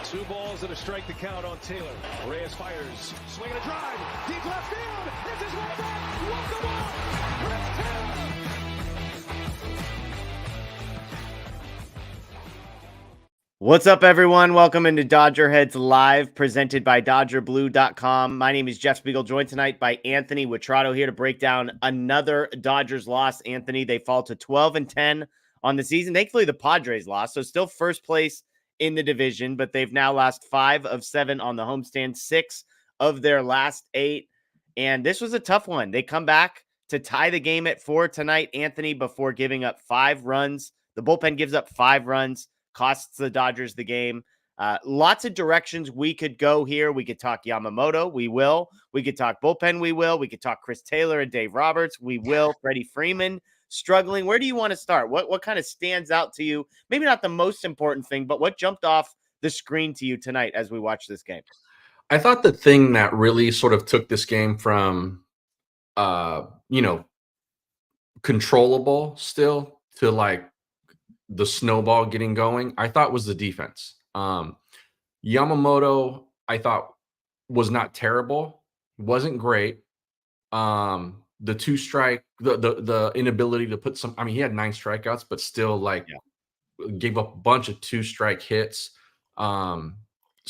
Two balls and a strike to count on Taylor. Reyes fires, swing and a drive, deep left field. It's his way back. Walk the ball. Chris Taylor. What's up, everyone? Welcome into DodgerHeads Live, presented by DodgerBlue.com. My name is Jeff Spiegel, joined tonight by Anthony Witrado, here to break down another Dodgers loss. Anthony, they fall to 12-10 on the season. Thankfully, the Padres lost, so still first place in the division, but they've now lost 5 of 7 on the homestand, 6 of their last 8. And this was a tough one. They come back to tie the game at 4 tonight, Anthony, before giving up 5 runs. The bullpen gives up 5 runs, costs the Dodgers the game. Lots of directions we could go here. We could talk Yamamoto. We will. We could talk bullpen. We will. We could talk Chris Taylor and Dave Roberts. We will. Freddie Freeman struggling. Where do you want to start? What kind of stands out to you? Maybe not the most important thing, but what jumped off the screen to you tonight as we watch this game? I thought the thing that really sort of took this game from, controllable still to like the snowball getting going, I thought was the defense. Yamamoto, I thought, was not terrible. Wasn't great. The 2-strike, the inability to put some, he had 9 strikeouts, but still gave up a bunch of 2-strike hits. So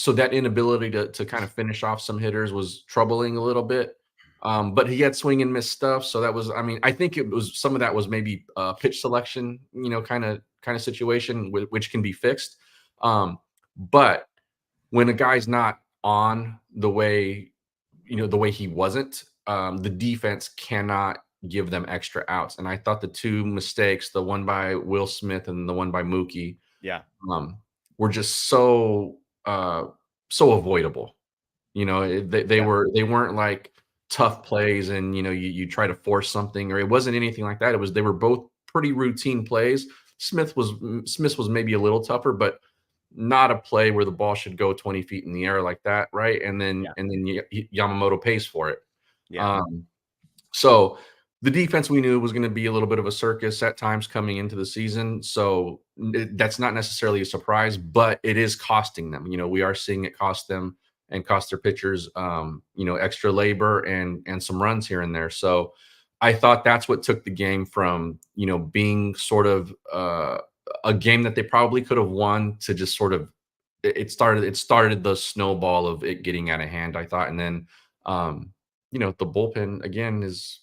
that inability to kind of finish off some hitters was troubling a little bit. But he had swing and miss stuff. So that was, I think it was, some of that was maybe pitch selection, kind of situation which can be fixed. But when a guy's not on the way he wasn't, the defense cannot give them extra outs. And I thought the 2 mistakes, the one by Will Smith and the one by Mookie, were just so avoidable. They weren't like tough plays and you try to force something, or it wasn't anything like that. They were both pretty routine plays. Smith was maybe a little tougher, but not a play where the ball should go 20 feet in the air like that, right? And then Yamamoto pays for it. So the defense we knew was going to be a little bit of a circus at times coming into the season. So that's not necessarily a surprise, but it is costing them. We are seeing it cost them and cost their pitchers, extra labor and some runs here and there. So I thought that's what took the game from, being sort of a game that they probably could have won to just sort of, it started the snowball of it getting out of hand, I thought. And then, the bullpen again is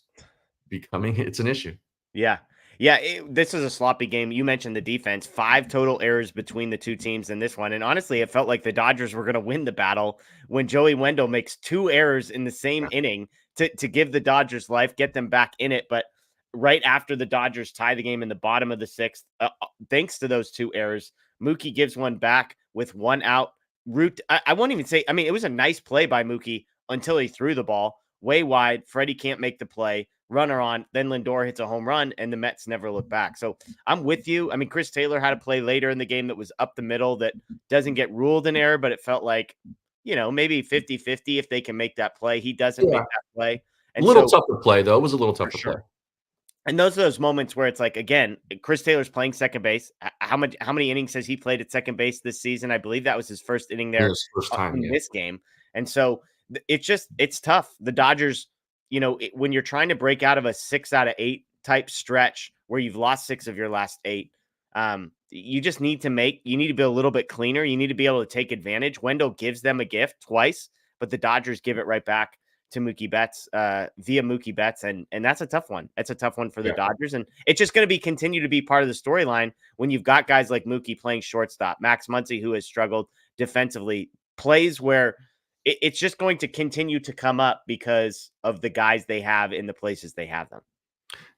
it's an issue. Yeah. This is a sloppy game. You mentioned the defense, 5 total errors between the 2 teams in this one. And honestly, it felt like the Dodgers were going to win the battle when Joey Wendell makes 2 errors in the same inning to give the Dodgers life, get them back in it. But right after the Dodgers tie the game in the bottom of the 6th, thanks to those 2 errors, Mookie gives one back with 1 out. I won't even say, it was a nice play by Mookie until he threw the ball way wide. Freddie can't make the play. Runner on, then Lindor hits a home run, and the Mets never look back. So I'm with you. Chris Taylor had a play later in the game that was up the middle that doesn't get ruled an error, but it felt like, maybe 50-50 if they can make that play. He doesn't make that play. And a little tougher play, though. It was a little tougher play. And those are those moments where it's like, again, Chris Taylor's playing second base. How many innings has he played at second base this season? I believe that was his first inning there in this game. And so it's tough. The Dodgers, when you're trying to break out of a 6 out of 8 type stretch where you've lost 6 of your last 8, you just need to be a little bit cleaner. You need to be able to take advantage. Wendell gives them a gift twice, but the Dodgers give it right back to Mookie Betts via Mookie Betts. And that's a tough one. It's a tough one for the Dodgers. And it's just going to continue to be part of the storyline when you've got guys like Mookie playing shortstop, Max Muncy, who has struggled defensively, plays where it's just going to continue to come up because of the guys they have in the places they have them.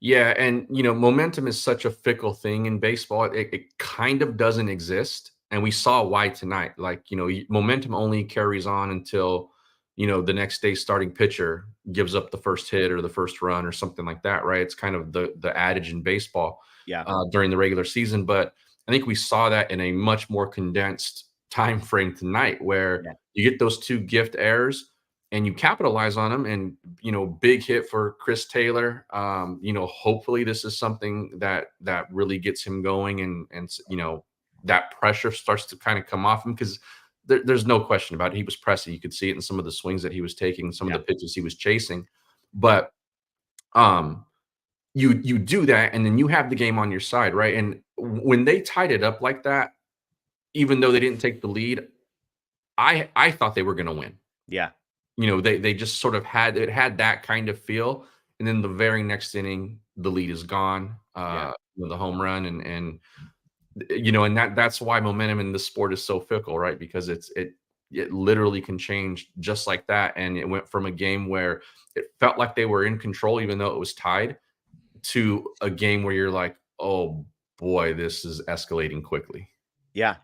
Yeah. And, momentum is such a fickle thing in baseball. It kind of doesn't exist. And we saw why tonight. Momentum only carries on until, the next day starting pitcher gives up the first hit or the first run or something like that, right? It's kind of the adage in baseball during the regular season. But I think we saw that in a much more condensed time frame tonight where you get those 2 gift errors and you capitalize on them. And, big hit for Chris Taylor. Hopefully this is something that really gets him going and that pressure starts to kind of come off him, because there's no question about it. He was pressing. You could see it in some of the swings that he was taking, some of the pitches he was chasing. But you do that, and then you have the game on your side, right? And when they tied it up like that, even though they didn't take the lead, I thought they were going to win. Yeah. They just sort of had that kind of feel, and then the very next inning, the lead is gone. The home run, and that's why momentum in the sport is so fickle, right? Because it literally can change just like that. And it went from a game where it felt like they were in control, even though it was tied, to a game where you're like, oh boy, this is escalating quickly. Yeah,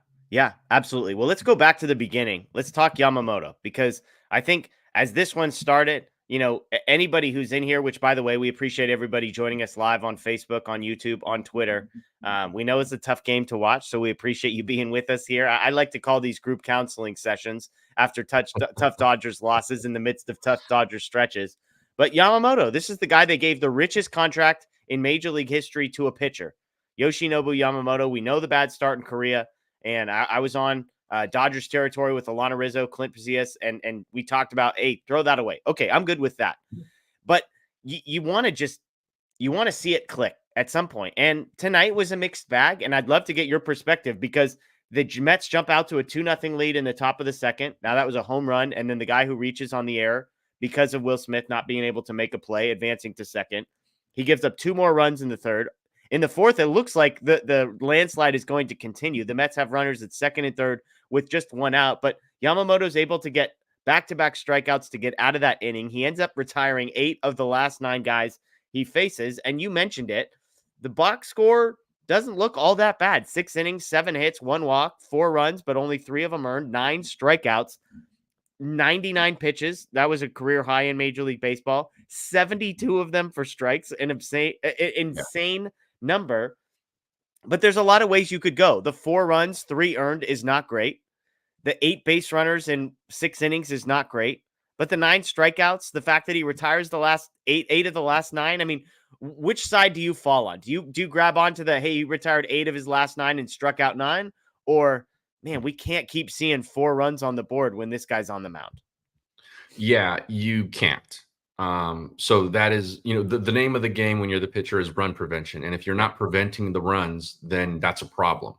absolutely. Well, let's go back to the beginning. Let's talk Yamamoto, because I think as this one started, anybody who's in here, which by the way, we appreciate everybody joining us live on Facebook, on YouTube, on Twitter. We know it's a tough game to watch, so we appreciate you being with us here. I like to call these group counseling sessions after tough Dodgers losses in the midst of tough Dodgers stretches. But Yamamoto, this is the guy they gave the richest contract in Major League history to a pitcher. Yoshinobu Yamamoto, we know the bad start in Korea, and I was on Dodgers territory with Alana Rizzo, Clint Pazias, and we talked about, hey, throw that away. Okay, I'm good with that. But you want to see it click at some point. And tonight was a mixed bag, and I'd love to get your perspective, because the Mets jump out to a 2-0 lead in the top of the second. Now that was a home run, and then the guy who reaches on the air because of Will Smith not being able to make a play, advancing to second. He gives up 2 more runs in the third. In the fourth, it looks like the landslide is going to continue. The Mets have runners at second and third with just 1 out, but Yamamoto's able to get back-to-back strikeouts to get out of that inning. He ends up retiring 8 of the last 9 guys he faces, and you mentioned it. The box score doesn't look all that bad. 6 innings, 7 hits, 1 walk, 4 runs, but only 3 of them earned, 9 strikeouts, 99 pitches. That was a career high in Major League Baseball. 72 of them for strikes, an insane number. But there's a lot of ways you could go. The 4 runs, 3 earned is not great. The 8 base runners in 6 innings is not great. But the 9 strikeouts, the fact that he retires the last 8 of the last 9, I mean, which side do you fall on? Do you grab onto the, hey, he retired 8 of his last 9 and struck out 9? Or, man, we can't keep seeing 4 runs on the board when this guy's on the mound? Yeah, you can't. So that is, the name of the game when you're the pitcher is run prevention. And if you're not preventing the runs, then that's a problem.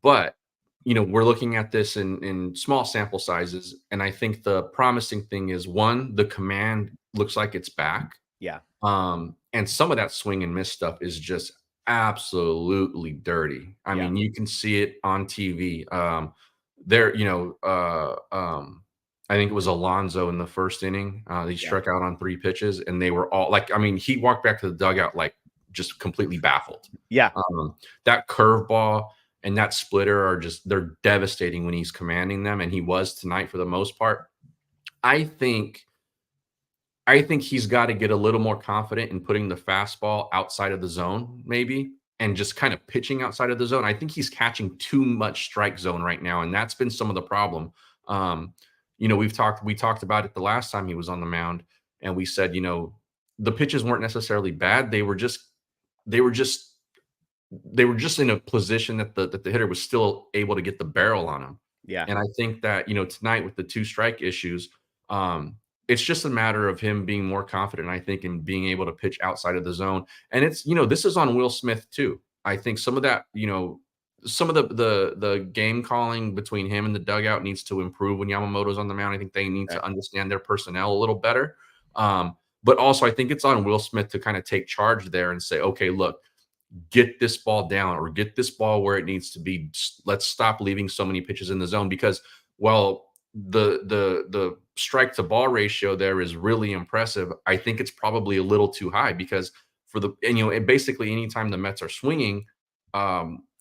But, we're looking at this in small sample sizes. And I think the promising thing is, one, the command looks like it's back. Yeah. And some of that swing and miss stuff is just absolutely dirty. I mean, you can see it on TV. I think it was Alonso in the first inning. He struck out on 3 pitches, and they were all like, I mean, he walked back to the dugout like just completely baffled. Yeah. That curveball and that splitter they're devastating when he's commanding them, and he was tonight for the most part. I think he's got to get a little more confident in putting the fastball outside of the zone, maybe, and just kind of pitching outside of the zone. I think he's catching too much strike zone right now, and that's been some of the problem. We talked about it the last time he was on the mound, and we said, the pitches weren't necessarily bad. They were just in a position that the hitter was still able to get the barrel on him. Yeah. And I think that, tonight with the 2 strike issues, it's just a matter of him being more confident, I think, in being able to pitch outside of the zone. And it's, this is on Will Smith too. I think some of that, some of the game calling between him and the dugout needs to improve when Yamamoto's on the mound. I think they need to understand their personnel a little better. But also I think it's on Will Smith to kind of take charge there and say, okay, look, get this ball down, or get this ball where it needs to be. Let's stop leaving so many pitches in the zone, because the strike to ball ratio there is really impressive. I think it's probably a little too high, because basically anytime the Mets are swinging,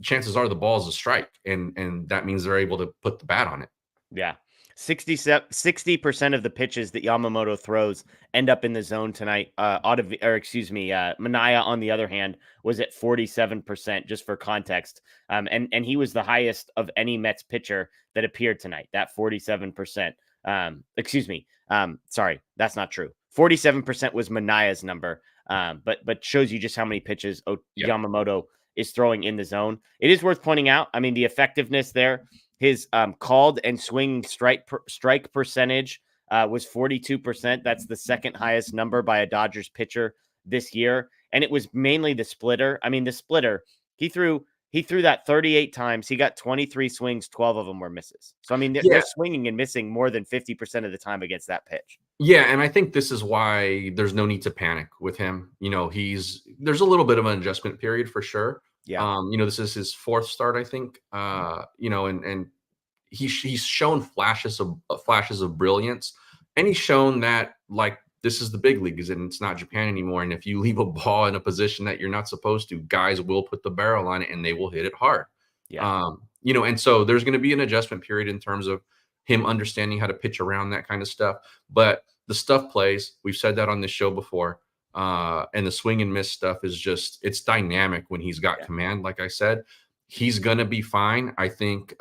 chances are the ball is a strike, and that means they're able to put the bat on it. Yeah. 60% of the pitches that Yamamoto throws end up in the zone tonight. Manaea, on the other hand, was at 47%, just for context. And he was the highest of any Mets pitcher that appeared tonight, that 47%. Sorry, that's not true. 47% was Manaea's number, but shows you just how many pitches Yamamoto is throwing in the zone. It is worth pointing out, I mean, the effectiveness there His called and swinging strike percentage was 42%. That's the second highest number by a Dodgers pitcher this year. And it was mainly the splitter. I mean, the splitter, he threw that 38 times. He got 23 swings. 12 of them were misses. So, I mean, they're swinging and missing more than 50% of the time against that pitch. Yeah, and I think this is why there's no need to panic with him. There's a little bit of an adjustment period for sure. Yeah. This is his fourth start, I think. And he's shown flashes of brilliance, and he's shown that like this is the big leagues and it's not Japan anymore. And if you leave a ball in a position that you're not supposed to, guys will put the barrel on it and they will hit it hard. Yeah. And so there's going to be an adjustment period in terms of him understanding how to pitch around that kind of stuff. But the stuff plays. We've said that on this show before. And the swing and miss stuff is it's dynamic when he's got command. Like I said, he's going to be fine. I think,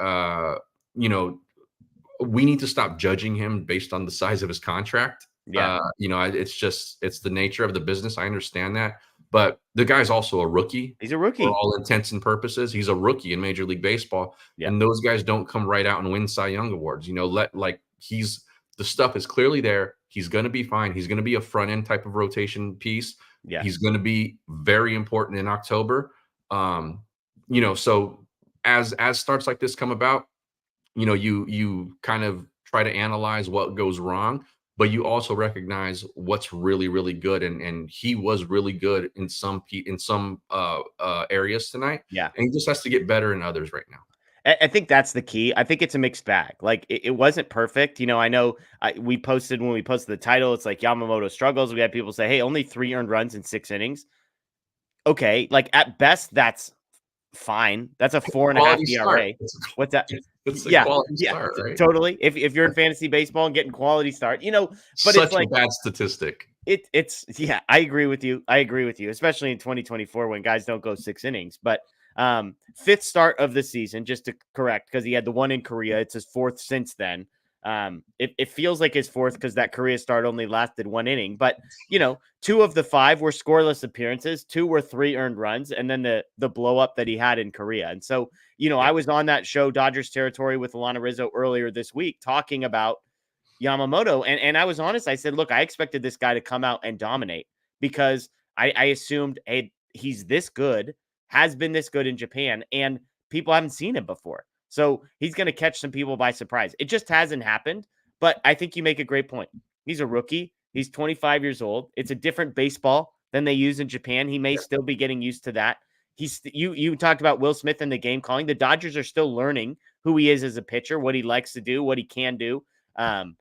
we need to stop judging him based on the size of his contract. Yeah. It's the nature of the business. I understand that. But the guy's also a rookie. He's a rookie. For all intents and purposes. He's a rookie in Major League Baseball. Yeah. And those guys don't come right out and win Cy Young awards. The stuff is clearly there. He's going to be fine. He's going to be a front end type of rotation piece. Yeah. He's going to be very important in October. So as starts like this come about, you kind of try to analyze what goes wrong, but you also recognize what's really, really good. And he was really good in some areas tonight. Yeah. And he just has to get better in others right now. I think that's the key. I think it's a mixed bag. Like it wasn't perfect. I know when we posted the title, it's like Yamamoto struggles. We had people say, hey, only 3 earned runs in 6 innings. Okay. Like at best, that's fine. That's a 4.5 ERA. What's that? It's a quality start, right? Totally. If you're in fantasy baseball and getting quality start, but such it's like a bad statistic. I agree with you. Especially in 2024 when guys don't go 6 innings. But 5th start of the season, just to correct, because he had the one in Korea. It's his 4th since then. It feels like his 4th because that Korea start only lasted 1 inning. But 2 of the 5 were scoreless appearances. 2 were 3 earned runs, and then the blow up that he had in Korea. And so I was on that show Dodgers Territory with Alana Rizzo earlier this week talking about Yamamoto, and I was honest. I said, look, I expected this guy to come out and dominate because I assumed, hey, he's this good. Has been this good in Japan, and people haven't seen him before. So he's going to catch some people by surprise. It just hasn't happened, but I think you make a great point. He's a rookie. He's 25 years old. It's a different baseball than they use in Japan. He may still be getting used to that. You talked about Will Smith and the game calling. The Dodgers are still learning who he is as a pitcher, what he likes to do, what he can do. And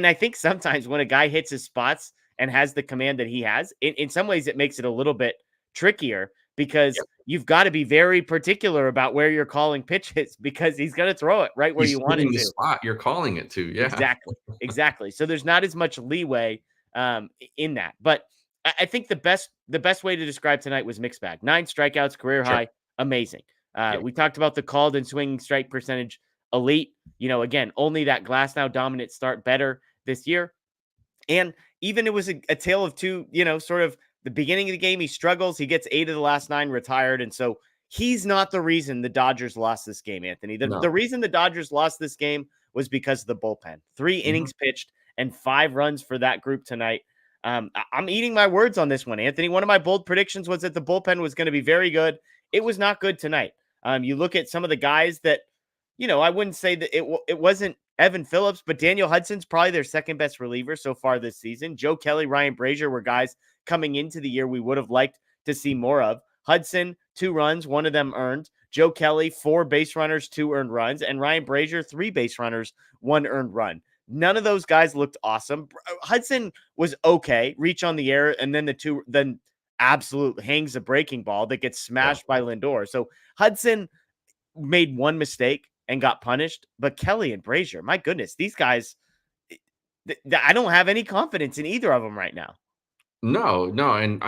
I think sometimes when a guy hits his spots and has the command that he has, in some ways it makes it a little bit trickier because you've got to be very particular about where you're calling pitches because he's going to throw it right where you want it to. Spot you're calling it to. Yeah, exactly. So there's not as much leeway in that. But I think the best way to describe tonight was mixed bag. 9 strikeouts, career high, amazing. We talked about the called and swinging strike percentage, elite. Again, only that glass now dominant start better this year. And even it was a tale of two, sort of the beginning of the game, he struggles. He gets 8 of the last 9 retired. And so he's not the reason the Dodgers lost this game, Anthony. The reason the Dodgers lost this game was because of the bullpen. 3 innings pitched and 5 runs for that group tonight. I'm eating my words on this one, Anthony. One of my bold predictions was that the bullpen was going to be very good. It was not good tonight. You look at some of the guys that, I wouldn't say that it wasn't Evan Phillips, but Daniel Hudson's probably their second best reliever so far this season. Joe Kelly, Ryan Brazier were guys coming into the year we would have liked to see more of. Hudson, 2 runs, 1 of them earned. Joe Kelly, 4 base runners, 2 earned runs. And Ryan Brazier, 3 base runners, 1 earned run. None of those guys looked awesome. Hudson was okay, reach on the air, and then absolute hangs a breaking ball that gets smashed by Lindor. So Hudson made 1 mistake and got punished. But Kelly and Brazier, my goodness, these guys, I don't have any confidence in either of them right now. No. And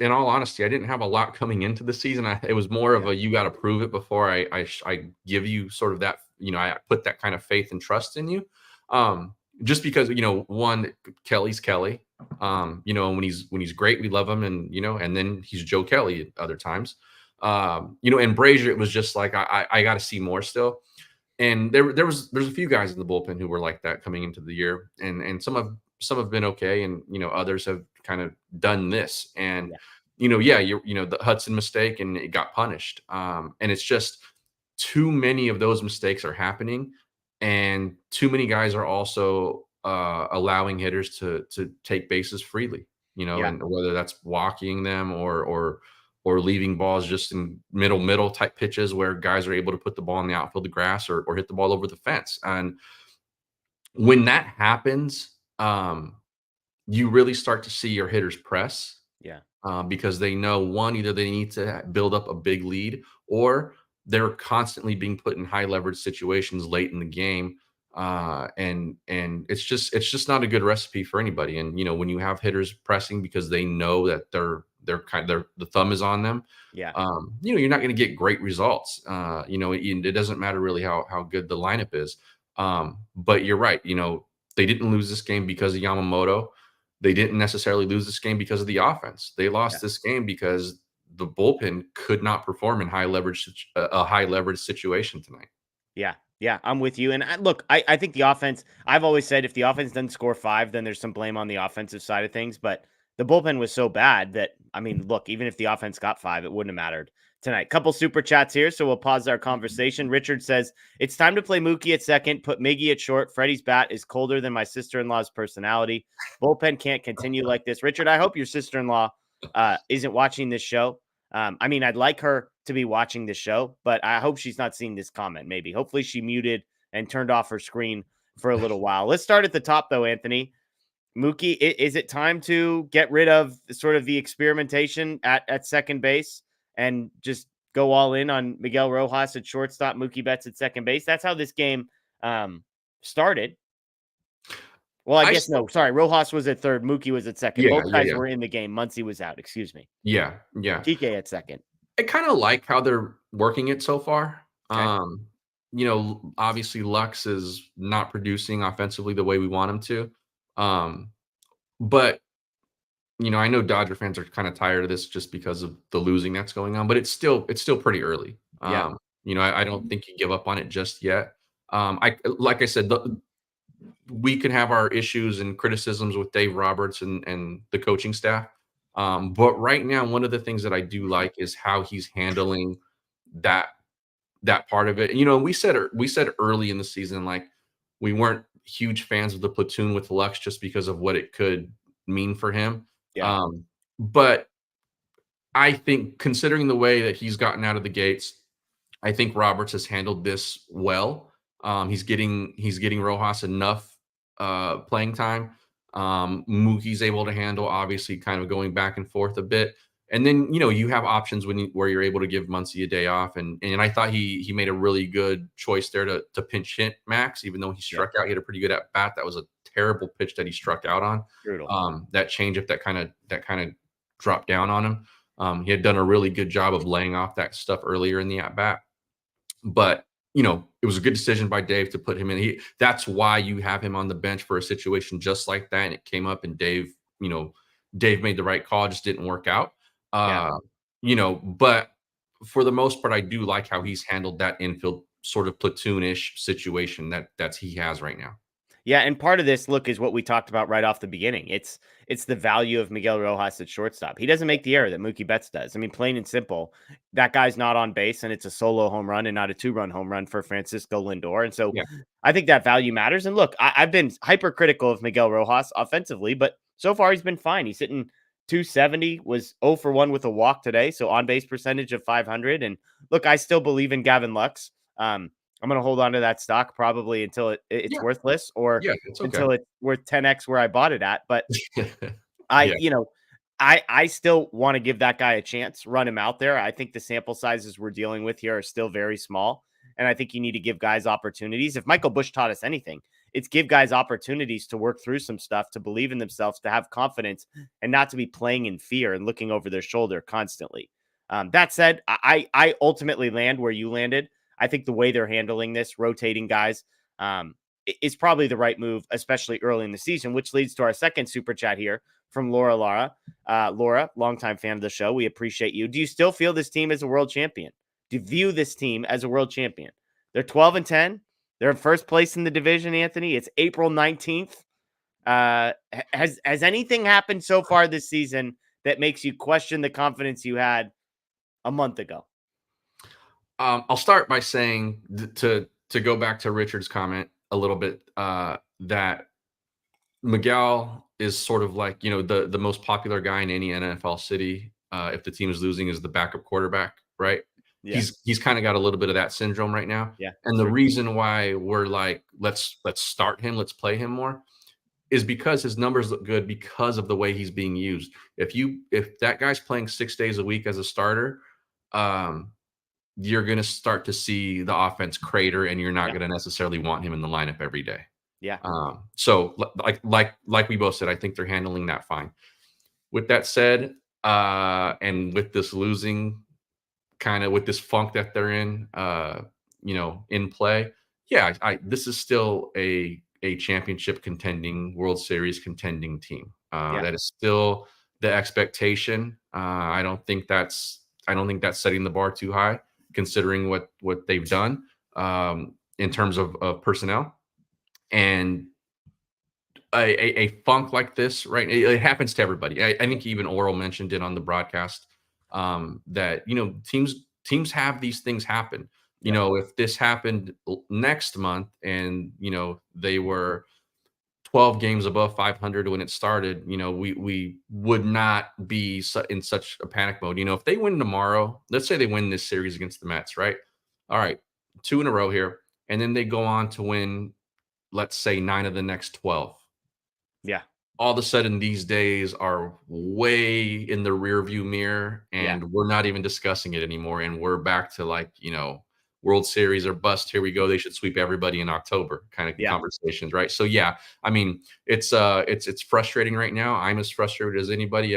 in all honesty, I didn't have a lot coming into the season. It was more of you got to prove it before I give you sort of that, I put that kind of faith and trust in you. Just because, one, Kelly's Kelly, and when he's great, we love him. And, and then he's Joe Kelly at other times. And Brazier, it was just like, I got to see more still. And there's a few guys in the bullpen who were like that coming into the year, and some have been okay, and others have kind of done this, and Yeah. the Hudson mistake, and it got punished, and it's just too many of those mistakes are happening, and too many guys are also allowing hitters to take bases freely, Yeah. and whether that's walking them or leaving balls just in middle type pitches where guys are able to put the ball in the outfield, the grass, or hit the ball over the fence. And when that happens, you really start to see your hitters press, Yeah. because they know, one, either they need to build up a big lead, or they're constantly being put in high leverage situations late in the game. And it's just not a good recipe for anybody. And when you have hitters pressing because they know that the thumb is on them, Yeah. you're not going to get great results. It doesn't matter really how good the lineup is. But you're right. They didn't lose this game because of Yamamoto. They didn't necessarily lose this game because of the offense. They lost this game because the bullpen could not perform in a high leverage situation tonight. Yeah. Yeah. I'm with you. And look, I think the offense, I've always said if the offense doesn't score 5, then there's some blame on the offensive side of things. But the bullpen was so bad that, I mean, look, even if the offense got 5, it wouldn't have mattered tonight. Couple super chats here. So we'll pause our conversation. Richard says, it's time to play Mookie at second, put Miggy at short. Freddie's bat is colder than my sister-in-law's personality. Bullpen can't continue like this. Richard, I hope your sister-in-law isn't watching this show. I mean, I'd like her to be watching this show, but I hope she's not seeing this comment. Maybe, hopefully she muted and turned off her screen for a little while. Let's start at the top though, Anthony. Mookie, is it time to get rid of sort of the experimentation at second base and just go all in on Miguel Rojas at shortstop, Mookie Betts at second base? That's how this game started. Well, I guess no. Sorry, Rojas was at third. Mookie was at second. Both guys were in the game. Muncy was out. Excuse me. Yeah. Kike at second. I kind of like how they're working it so far. Okay. Obviously Lux is not producing offensively the way we want him to. But I know Dodger fans are kind of tired of this just because of the losing that's going on, but it's still pretty early. Yeah. I don't think you give up on it just yet. Like I said, we can have our issues and criticisms with Dave Roberts and the coaching staff. But right now, one of the things that I do like is how he's handling that part of it. We said early in the season, like, we weren't huge fans of the platoon with Lux just because of what it could mean for him. Yeah. But I think, considering the way that he's gotten out of the gates, I think Roberts has handled this well. He's getting Rojas enough playing time. Mookie's able to handle, obviously, kind of going back and forth a bit. And then, you have options where you're able to give Muncy a day off. And I thought he made a really good choice there to pinch hit Max, even though he struck out. He had a pretty good at bat. That was a terrible pitch that he struck out on. Brutal. That changeup that kind of dropped down on him. He had done a really good job of laying off that stuff earlier in the at bat. But it was a good decision by Dave to put him in. That's why you have him on the bench for a situation just like that. And it came up, and Dave made the right call. It just didn't work out. But for the most part, I do like how he's handled that infield sort of platoonish situation that he has right now. Yeah, and part of this, look, is what we talked about right off the beginning. It's the value of Miguel Rojas at shortstop. He doesn't make the error that Mookie Betts does. I mean, plain and simple, that guy's not on base, and it's a solo home run and not a 2-run home run for Francisco Lindor. And so I think that value matters. And look, I've been hypercritical of Miguel Rojas offensively, but so far he's been fine. He's hitting 270, was 0 for 1 with a walk today, so on-base percentage of 500. And look, I still believe in Gavin Lux. I'm going to hold on to that stock probably until it's worthless, or until it's worth 10x where I bought it at. But I still want to give that guy a chance, run him out there. I think the sample sizes we're dealing with here are still very small. And I think you need to give guys opportunities. If Michael Busch taught us anything, it's give guys opportunities to work through some stuff, to believe in themselves, to have confidence, and not to be playing in fear and looking over their shoulder constantly. That said, I ultimately land where you landed. I think the way they're handling this, rotating guys, is probably the right move, especially early in the season, which leads to our second super chat here from Laura. Laura, longtime fan of the show. We appreciate you. Do you still feel this team is a world champion? Do you view this team as a world champion? They're 12-10. They're in first place in the division, Anthony. It's April 19th. Has anything happened so far this season that makes you question the confidence you had a month ago? I'll start by saying to go back to Richard's comment a little bit, that Miguel is sort of like, the most popular guy in any NFL city. If the team is losing, is the backup quarterback, right? Yeah. He's kind of got a little bit of that syndrome right now. Yeah. And the reason why we're like, let's start him, let's play him more, is because his numbers look good because of the way he's being used. If that guy's playing 6 days a week as a starter, you're going to start to see the offense crater, and you're not going to necessarily want him in the lineup every day. Yeah. So like we both said, I think they're handling that fine. With that said, and with this losing, kind of with this funk that they're in, in play, this is still a championship contending, World Series contending team. That is still the expectation. I don't think that's setting the bar too high, considering what they've done in terms of personnel. And a funk like this, right? It happens to everybody. I think even Oral mentioned it on the broadcast, that teams have these things happen. If this happened next month and they were 12 games above 500 when it started, we would not be in such a panic mode. If they win tomorrow, let's say they win this series against the Mets, right? All right, 2 in a row here, and then they go on to win, let's say, 9 of the next 12. Yeah. All of a sudden, these days are way in the rear view mirror, and we're not even discussing it anymore. And we're back to World Series or bust. Here we go. They should sweep everybody in October kind of conversations, right? So I mean, it's frustrating right now. I'm as frustrated as anybody.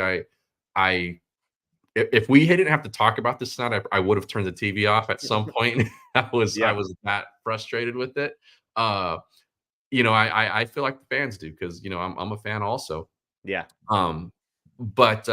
If we didn't have to talk about this tonight, I would have turned the TV off at some point. I was that frustrated with it. I feel like the fans do, because I'm a fan also. Yeah. But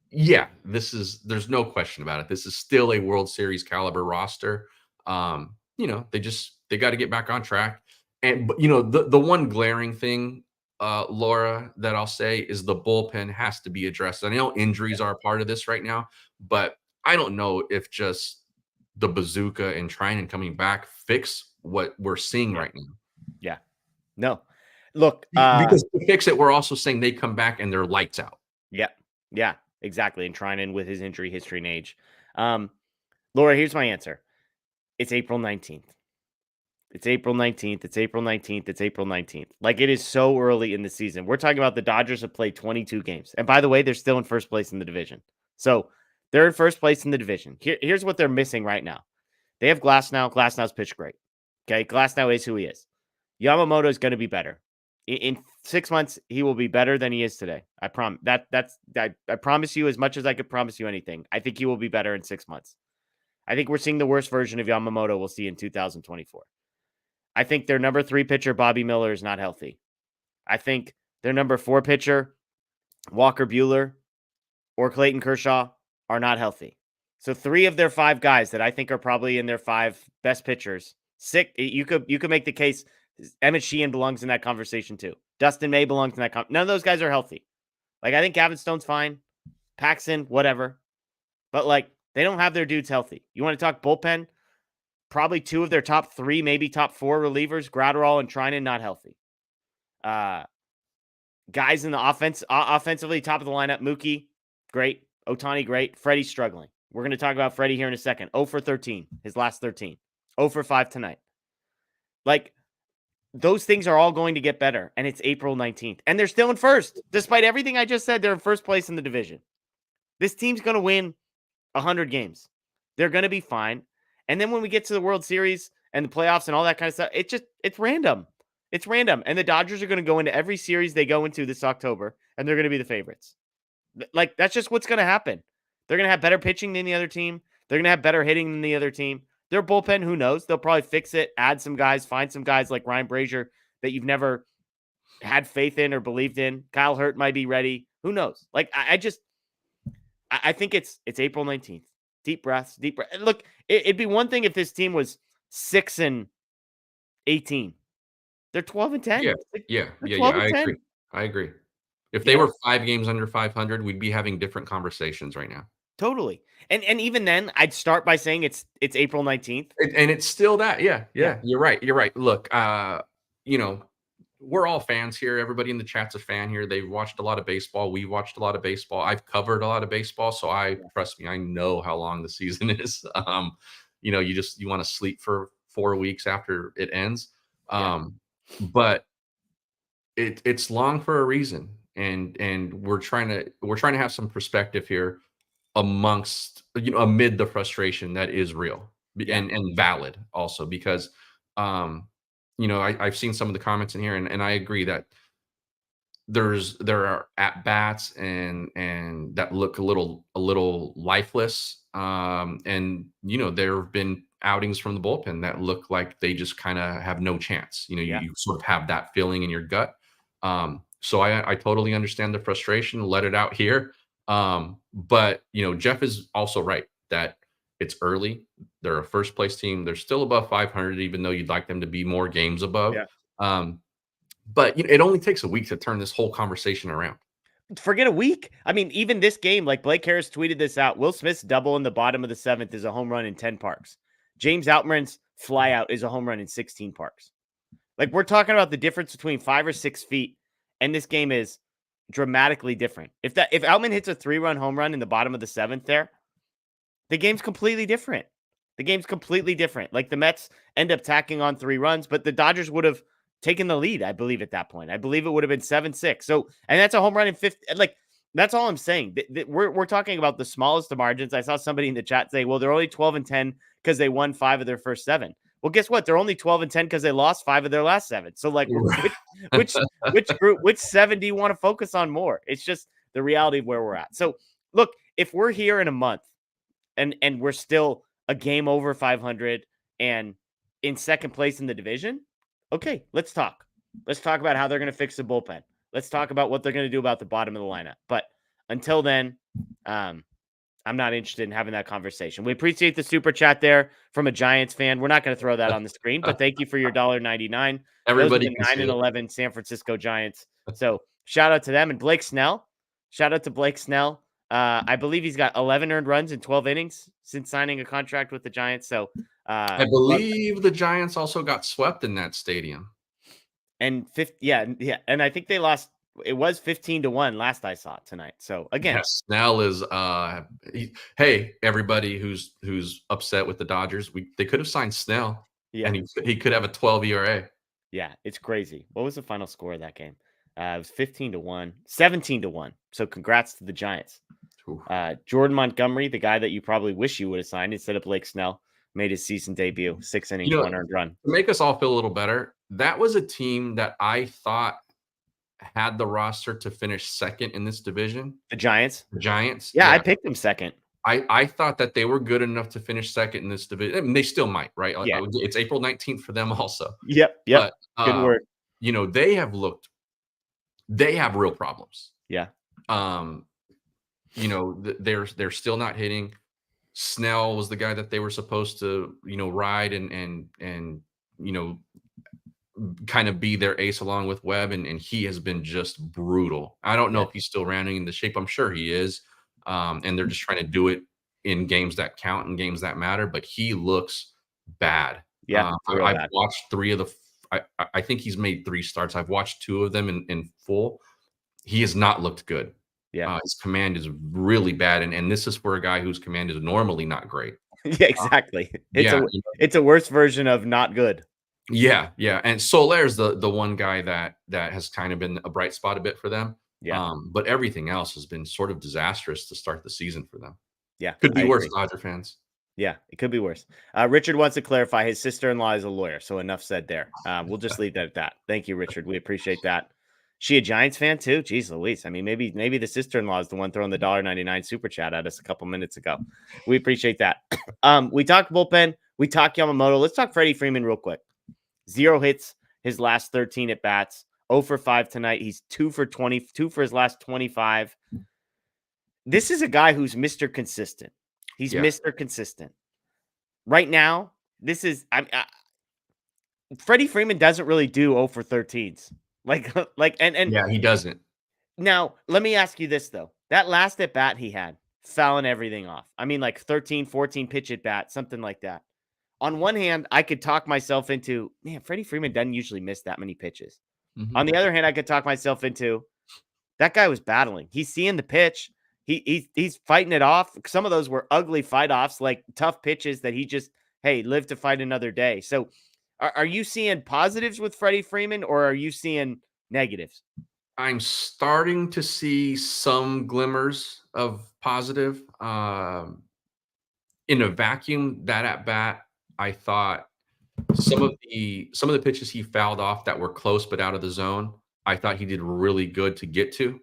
there's no question about it. This is still a World Series caliber roster. They got to get back on track. And but the one glaring thing, Laura, that I'll say is the bullpen has to be addressed. I know injuries are a part of this right now, but I don't know if just the bazooka and Trinan coming back fix what we're seeing right now. Yeah. No. Look, because to fix it, we're also saying they come back and they're lights out. Yeah. Yeah, exactly. And Trinan with his injury history and age. Laura, here's my answer. It's April 19th. It's April 19th. It's April 19th. It's April 19th. Like, it is so early in the season. We're talking about the Dodgers have played 22 games. And by the way, they're still in first place in the division. So they're in first place in the division. Here's what they're missing right now. They have Glasnow. Glasnow's pitched great. Okay. Glasnow is who he is. Yamamoto is going to be better. In 6 months, he will be better than he is today. I promise. I promise you as much as I could promise you anything. I think he will be better in 6 months. I think we're seeing the worst version of Yamamoto we'll see in 2024. I think their number 3 pitcher, Bobby Miller, is not healthy. I think their number 4 pitcher, Walker Buehler, or Clayton Kershaw, are not healthy. So 3 of their 5 guys that I think are probably in their 5 best pitchers, you could make the case Emmett Sheehan belongs in that conversation too. Dustin May belongs in that none of those guys are healthy. I think Gavin Stone's fine. Paxton, whatever. But they don't have their dudes healthy. You want to talk bullpen? Probably 2 of their top 3, maybe top 4 relievers, Gratterall and Trinan, not healthy. Guys in the offensively, top of the lineup, Mookie, great. Ohtani, great. Freddie's struggling. We're going to talk about Freddie here in a second. 0 for 13, his last 13. 0 for 5 tonight. Those things are all going to get better, and it's April 19th. And they're still in first. Despite everything I just said, they're in first place in the division. This team's going to win 100 games. They're going to be fine. And then when we get to the World Series and the playoffs and all that kind of stuff, it's random. It's random. And the Dodgers are going to go into every series they go into this October, and they're going to be the favorites. That's just what's going to happen. They're going to have better pitching than the other team. They're going to have better hitting than the other team. Their bullpen, who knows? They'll probably fix it, add some guys, find some guys like Ryan Brazier that you've never had faith in or believed in. Kyle Hurt might be ready. Who knows? I think it's April 19th. Deep breaths. Look, it'd be one thing if this team was 6-8 18. They're 12 and 10. Yeah, They're 12 and 10. I agree. If You they know, were 5 games under 500, we'd be having different conversations right now. totally. And even then, I'd start by saying it's April 19th. And it's still that. Yeah, Yeah. you're right. Look, you know, we're all fans here. Everybody in the chat's a fan here. They've watched a lot of baseball. We've watched a lot of baseball. I've covered a lot of baseball, so trust me, I know how long the season is. You know, you want to sleep for 4 weeks after it ends. But it's long for a reason. And we're trying to have some perspective here amongst, amid the frustration that is real and valid also, because I've seen some of the comments in here, and I agree that there are at bats and that look a little lifeless. And there have been outings from the bullpen that look like they just kind of have no chance. You sort of have that feeling in your gut. So I totally understand the frustration. Let it out here. But Jeff is also right that it's early. They're a first place team. They're still above 500, even though you'd like them to be more games above. But it only takes a week to turn this whole conversation around. Forget a week. I mean, even this game, like Blake Harris tweeted this out. Will Smith's double in the bottom of the 7th is a home run in 10 parks. James Outman's flyout is a home run in 16 parks. Like, we're talking about the difference between 5 or 6 feet, and this game is dramatically different. If Outman hits a 3-run home run in the bottom of the 7th there, the game's completely different. Like, the Mets end up tacking on 3 runs, but the Dodgers would have taken the lead, I believe, at that point. I believe it would have been 7-6. So, and that's a home run in 5th. Like, that's all I'm saying. We're talking about the smallest of margins. I saw somebody in the chat say, well, they're only 12 and 10 because they won 5 of their first 7. Well, guess what? They're only 12 and 10 because they lost 5 of their last 7. So, like, which 7 do you want to focus on more? It's just the reality of where we're at. So, look, if we're here in a month and we're still a game over 500 and in second place in the division, okay, let's talk. Let's talk about how they're going to fix the bullpen. Let's talk about what they're going to do about the bottom of the lineup. But until then, I'm not interested in having that conversation. We appreciate the super chat there from a Giants fan. We're not going to throw that on the screen, but thank you for your $1.99. Everybody, 9-11 San Francisco Giants. So shout out to them. And Blake Snell. Shout out to Blake Snell. I believe he's got 11 earned runs in 12 innings since signing a contract with the Giants. So I believe the Giants also got swept in that stadium. And and I think they lost. It was 15-1 last I saw tonight. So again, Snell is hey, everybody who's upset with the Dodgers, they could have signed Snell. Yeah, and he could have a 12 ERA. Yeah, it's crazy. What was the final score of that game? It was 15-1, 17-1. So congrats to the Giants. Jordan Montgomery, the guy that you probably wish you would have signed instead of Blake Snell, made his season debut. 6 innings, 1 earned run. To make us all feel a little better, that was a team that I thought had the roster to finish second in this division. The Giants? The Giants. Yeah, I picked them second. I thought that they were good enough to finish second in this division. I mean, they still might, right? Yeah. It's April 19th for them also. Yep. But, good word. They have real problems. Yeah. They're still not hitting. Snell was the guy that they were supposed to, ride and kind of be their ace along with Webb, and he has been just brutal. I don't know if he's still rounding in the shape. I'm sure he is. And they're just trying to do it in games that count and games that matter, but he looks bad. Yeah. I've watched 3 of I think he's made 3 starts. I've watched 2 of them in full. He has not looked good. Yeah. His command is really bad. And this is for a guy whose command is normally not great. Yeah, exactly. It's a worse version of not good. Yeah. And Solaire's the one guy that has kind of been a bright spot a bit for them. Yeah. But everything else has been sort of disastrous to start the season for them. Yeah. Could be worse, Dodger fans. Yeah, it could be worse. Richard wants to clarify his sister-in-law is a lawyer, so enough said there. We'll just leave that at that. Thank you, Richard. We appreciate that. She a Giants fan too? Jeez Louise. I mean, maybe the sister-in-law is the one throwing the $1.99 super chat at us a couple minutes ago. We appreciate that. We talked bullpen. We talked Yamamoto. Let's talk Freddie Freeman real quick. 0 hits his last 13 at bats. 0 for 5 tonight. He's 2 for 20, 2 for his last 25. This is a guy who's Mr. Consistent. He's Mr. Consistent. Right now, this is Freddie Freeman doesn't really do 0 for 13s. And Yeah, he doesn't. now let me ask you this though. That last at bat he had, fouling everything off. I mean, like 13, 14 pitch at bat, something like that. On one hand, I could talk myself into, man, Freddie Freeman doesn't usually miss that many pitches. On the other hand, I could talk myself into, that guy was battling. He's seeing the pitch. He's fighting it off. Some of those were ugly fight offs, like tough pitches that he just, hey, live to fight another day. So are you seeing positives with Freddie Freeman, or are you seeing negatives? I'm starting to see some glimmers of positive. In a vacuum, that at bat, I thought some of the pitches he fouled off that were close but out of the zone, I thought he did really good to get to.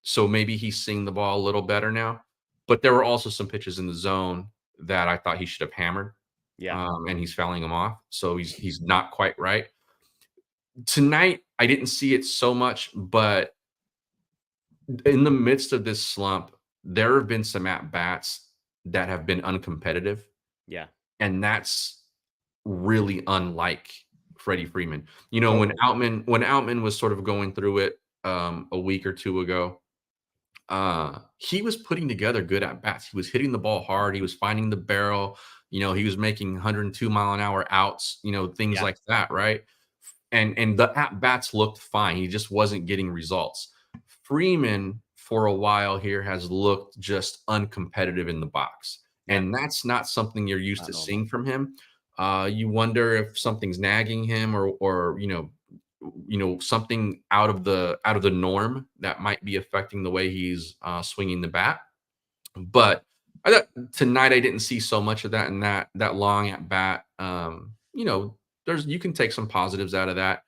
So maybe he's seeing the ball a little better now. But there were also some pitches in the zone that I thought he should have hammered. Yeah. And he's fouling them off. So he's not quite right. Tonight, I didn't see it so much, but in the midst of this slump, there have been some at bats that have been uncompetitive, Yeah. and that's really unlike Freddie Freeman. You know, Totally. when Outman was sort of going through it a week or two ago, he was putting together good at bats. He was hitting the ball hard. He was finding the barrel. You know, he was making 102-mile-an-hour outs. You know, things Yeah. like that, right? And the at bats looked fine. He just wasn't getting results. Freeman, for a while here, has looked just uncompetitive in the box, Yeah. and that's not something you're used Not to normal. seeing from him. You wonder if something's nagging him, or something out of the norm that might be affecting the way he's swinging the bat. But I thought tonight I didn't see so much of that in that long at bat. You can take some positives out of that.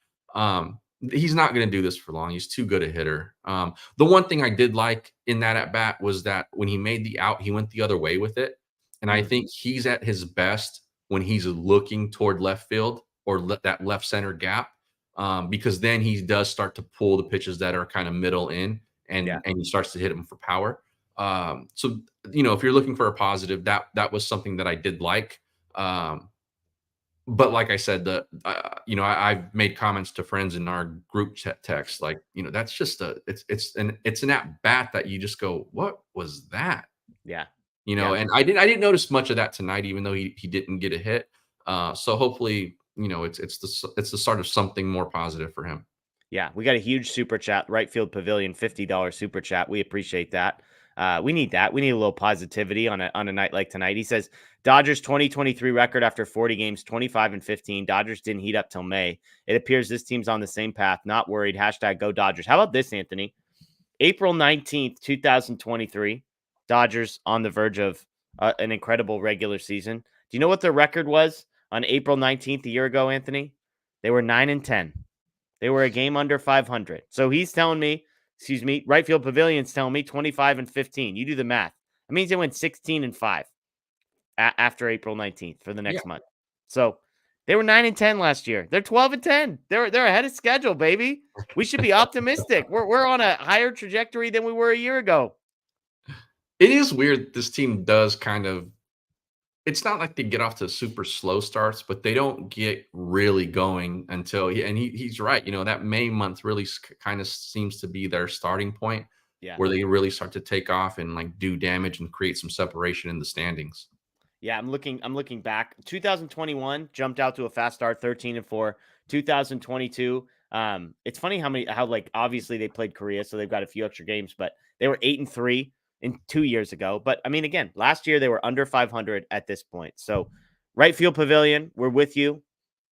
He's not going to do this for long. He's too good a hitter. The one thing I did like in that at bat was that when he made the out, he went the other way with it, and I think he's at his best when he's looking toward left field or that left center gap, because then he does start to pull the pitches that are kind of middle in, and Yeah. he starts to hit them for power. So if you're looking for a positive, that was something that I did like. But like I said, I've made comments to friends in our group chat text, like, that's just it's an at bat that you just go, what was that? Yeah. And I didn't notice much of that tonight, even though he didn't get a hit. So hopefully, it's the start of something more positive for him. Yeah, we got a huge super chat, Right Field Pavilion, $50 super chat. We appreciate that. We need that. We need a little positivity on a night like tonight. He says, Dodgers 2023 record after 40 games, 25-15. Dodgers didn't heat up till May. It appears this team's on the same path. Not worried. Hashtag go Dodgers. How about this, Anthony? April 19th, 2023. Dodgers on the verge of an incredible regular season. Do you know what their record was on April 19th a year ago, Anthony? They were 9-10. They were a game under 500. So he's telling me, Right Field Pavilion's telling me 25-15. You do the math. That means they went 16-5 after April 19th for the next month. So they were 9-10 last year. They're 12-10. They're ahead of schedule, baby. We should be optimistic. We're on a higher trajectory than we were a year ago. It is weird. This team does kind of. It's not like they get off to super slow starts, but they don't get really going until he's right. That May month really kind of seems to be their starting point, where they really start to take off and like do damage and create some separation in the standings. Yeah, I'm looking back. 2021 jumped out to a fast start, 13-4. 2022. It's funny how obviously they played Korea, so they've got a few extra games, but they were 8-3 in 2 years ago. But I mean, again, last year they were under 500 at this point. So Right Field Pavilion, we're with you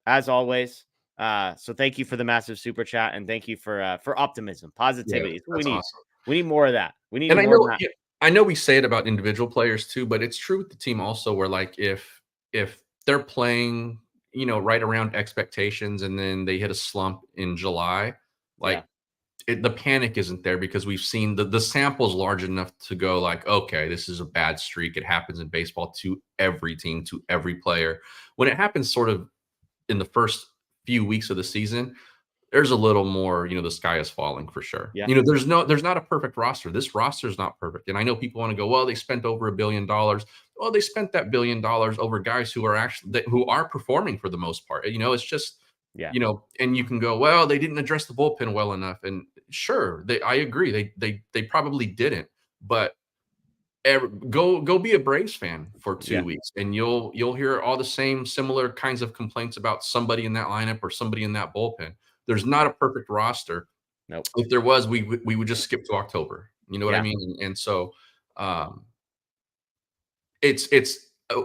as always. So thank you for the massive super chat, and thank you for optimism, positivity. Yeah, that's awesome. We need more of that. We need and more of that. I know we say it about individual players too, but it's true with the team also, where like if they're playing, right around expectations and then they hit a slump in July, the panic isn't there, because we've seen the sample's large enough to go like, okay, this is a bad streak. It happens in baseball to every team, to every player. When it happens sort of in the first few weeks of the season, there's a little more, the sky is falling for sure. Yeah. There's not a perfect roster. This roster is not perfect. And I know people want to go, well, they spent over $1 billion. Well, they spent that $1 billion over guys who are who are performing for the most part. It's just, Yeah. And you can go, well, they didn't address the bullpen well enough. And sure, I agree. They probably didn't, but go be a Braves fan for 2 weeks, and you'll hear all the same similar kinds of complaints about somebody in that lineup or somebody in that bullpen. There's not a perfect roster. Nope. If there was, we would just skip to October. You know what I mean? And so, it's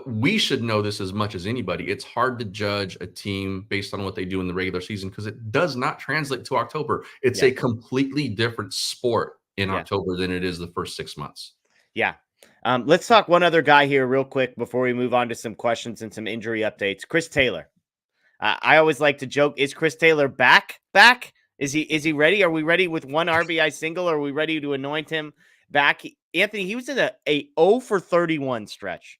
we should know this as much as anybody. It's hard to judge a team based on what they do in the regular season because it does not translate to October. It's a completely different sport in October than it is the first 6 months. Yeah. Let's talk one other guy here real quick before we move on to some questions and some injury updates. Chris Taylor. I always like to joke, is Chris Taylor back? Is he ready? Are we ready with one RBI single? Are we ready to anoint him back? Anthony, he was in a 0 for 31 stretch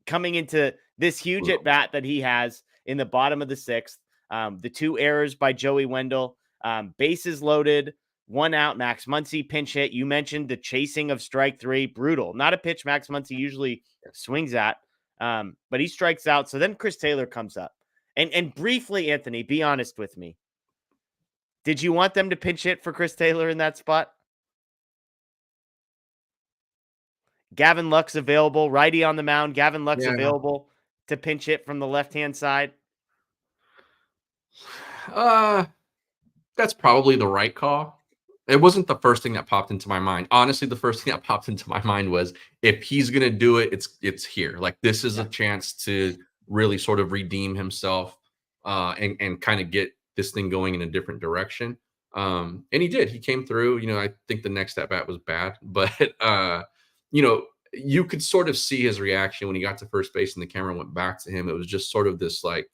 coming into this huge at bat that he has in the bottom of the sixth. The 2 errors by Joey Wendell, bases loaded, 1 out. Max Muncy pinch hit. You mentioned the chasing of strike 3, brutal. Not a pitch Max Muncy usually swings at, but he strikes out. So then Chris Taylor comes up. And briefly, Anthony, be honest with me. Did you want them to pinch hit for Chris Taylor in that spot? Gavin Luck's available, righty on the mound. Gavin Luck's available to pinch hit from the left-hand side. That's probably the right call. It wasn't the first thing that popped into my mind. Honestly, the first thing that popped into my mind was if he's going to do it, it's here. Like this is a chance to really sort of redeem himself and kind of get this thing going in a different direction. And he did. He came through. I think the next at bat was bad, but you could sort of see his reaction when he got to first base and the camera went back to him. It was just sort of this like,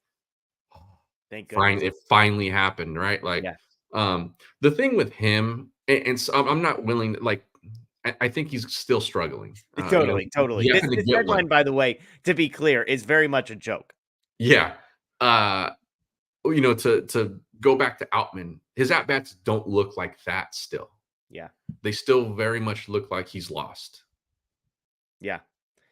thank goodness. It finally happened, right? Like, the thing with him, and so I'm not willing to, like, I think he's still struggling. Totally. This deadline, by the way, to be clear, is very much a joke. Yeah. To go back to Outman, his at-bats don't look like that still. Yeah. They still very much look like he's lost. Yeah.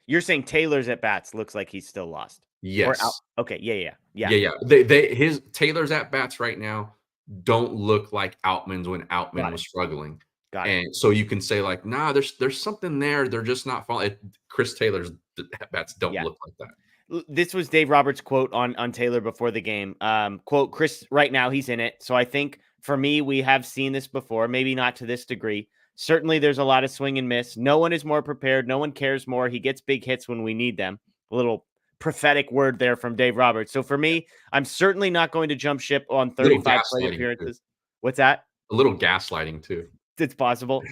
You're saying Taylor's at-bats looks like he's still lost? Yes. Okay. Yeah. His Taylor's at-bats right now don't look like Outman's when Outman was struggling. And so you can say like, nah, there's something there. They're just not falling. Chris Taylor's at-bats don't look like that. This was Dave Roberts' quote on Taylor before the game. Quote, Chris, right now he's in it. So I think for me, we have seen this before, maybe not to this degree. Certainly there's a lot of swing and miss. No one is more prepared. No one cares more. He gets big hits when we need them. A little prophetic word there from Dave Roberts. So for me, I'm certainly not going to jump ship on 35 plate appearances. What's that? A little gaslighting too. It's possible.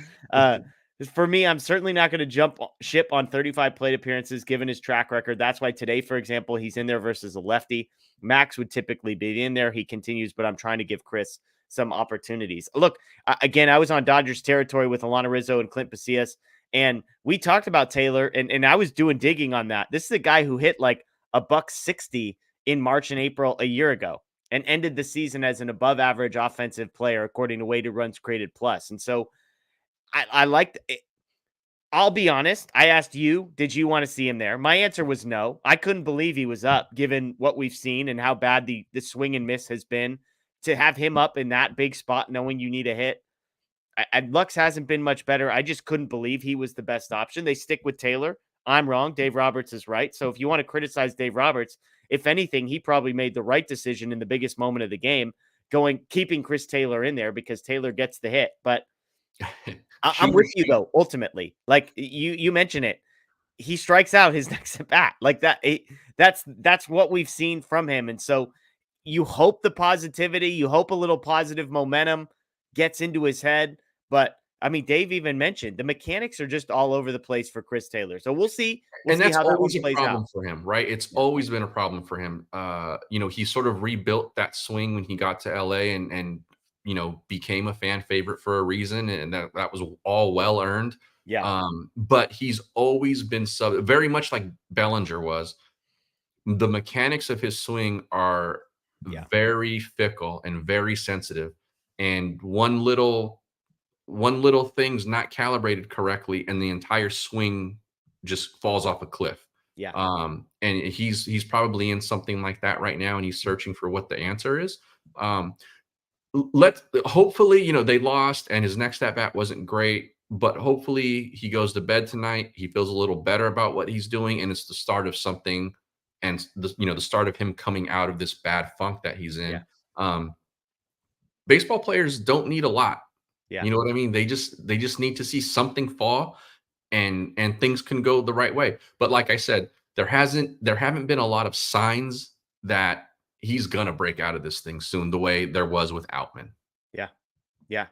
For me, I'm certainly not going to jump ship on 35 plate appearances given his track record. That's why today, for example, he's in there versus a lefty. Max would typically be in there. He continues, but I'm trying to give Chris some opportunities. Look, again, I was on Dodgers territory with Alana Rizzo and Clint Pasillas, and we talked about Taylor, and I was doing digging on that. This is a guy who hit like $160 in March and April a year ago and ended the season as an above average offensive player, according to weighted runs created plus. And so I liked it. I'll be honest. I asked you, did you want to see him there? My answer was no. I couldn't believe he was up given what we've seen and how bad the swing and miss has been. To have him up in that big spot, knowing you need a hit. Lux hasn't been much better. I just couldn't believe he was the best option. They stick with Taylor. I'm wrong. Dave Roberts is right. So if you want to criticize Dave Roberts, if anything, he probably made the right decision in the biggest moment of the game, keeping Chris Taylor in there because Taylor gets the hit. But I'm with you though. Ultimately, like you mentioned it, he strikes out his next at bat like that. That's what we've seen from him. And so you hope the positivity, you hope a little positive momentum gets into his head. But I mean, Dave even mentioned the mechanics are just all over the place for Chris Taylor. So we'll see. And that's how always that a plays problem out for him, right? It's always been a problem for him. He sort of rebuilt that swing when he got to LA and became a fan favorite for a reason. And that was all well earned. Yeah. But he's always been very much like Bellinger was. The mechanics of his swing are Yeah. very fickle and very sensitive. And one little thing's not calibrated correctly, and the entire swing just falls off a cliff. Yeah. And he's probably in something like that right now, and he's searching for what the answer is. Um, let hopefully, they lost and his next at bat wasn't great, but hopefully he goes to bed tonight, he feels a little better about what he's doing, and it's the start of something, and the start of him coming out of this bad funk that he's in. Yeah. um Baseball players don't need a lot. Yeah. You know what I mean? They just need to see something fall, and things can go the right way. But like I said, there haven't been a lot of signs that he's gonna break out of this thing soon, the way there was with Outman. Yeah. Yeah.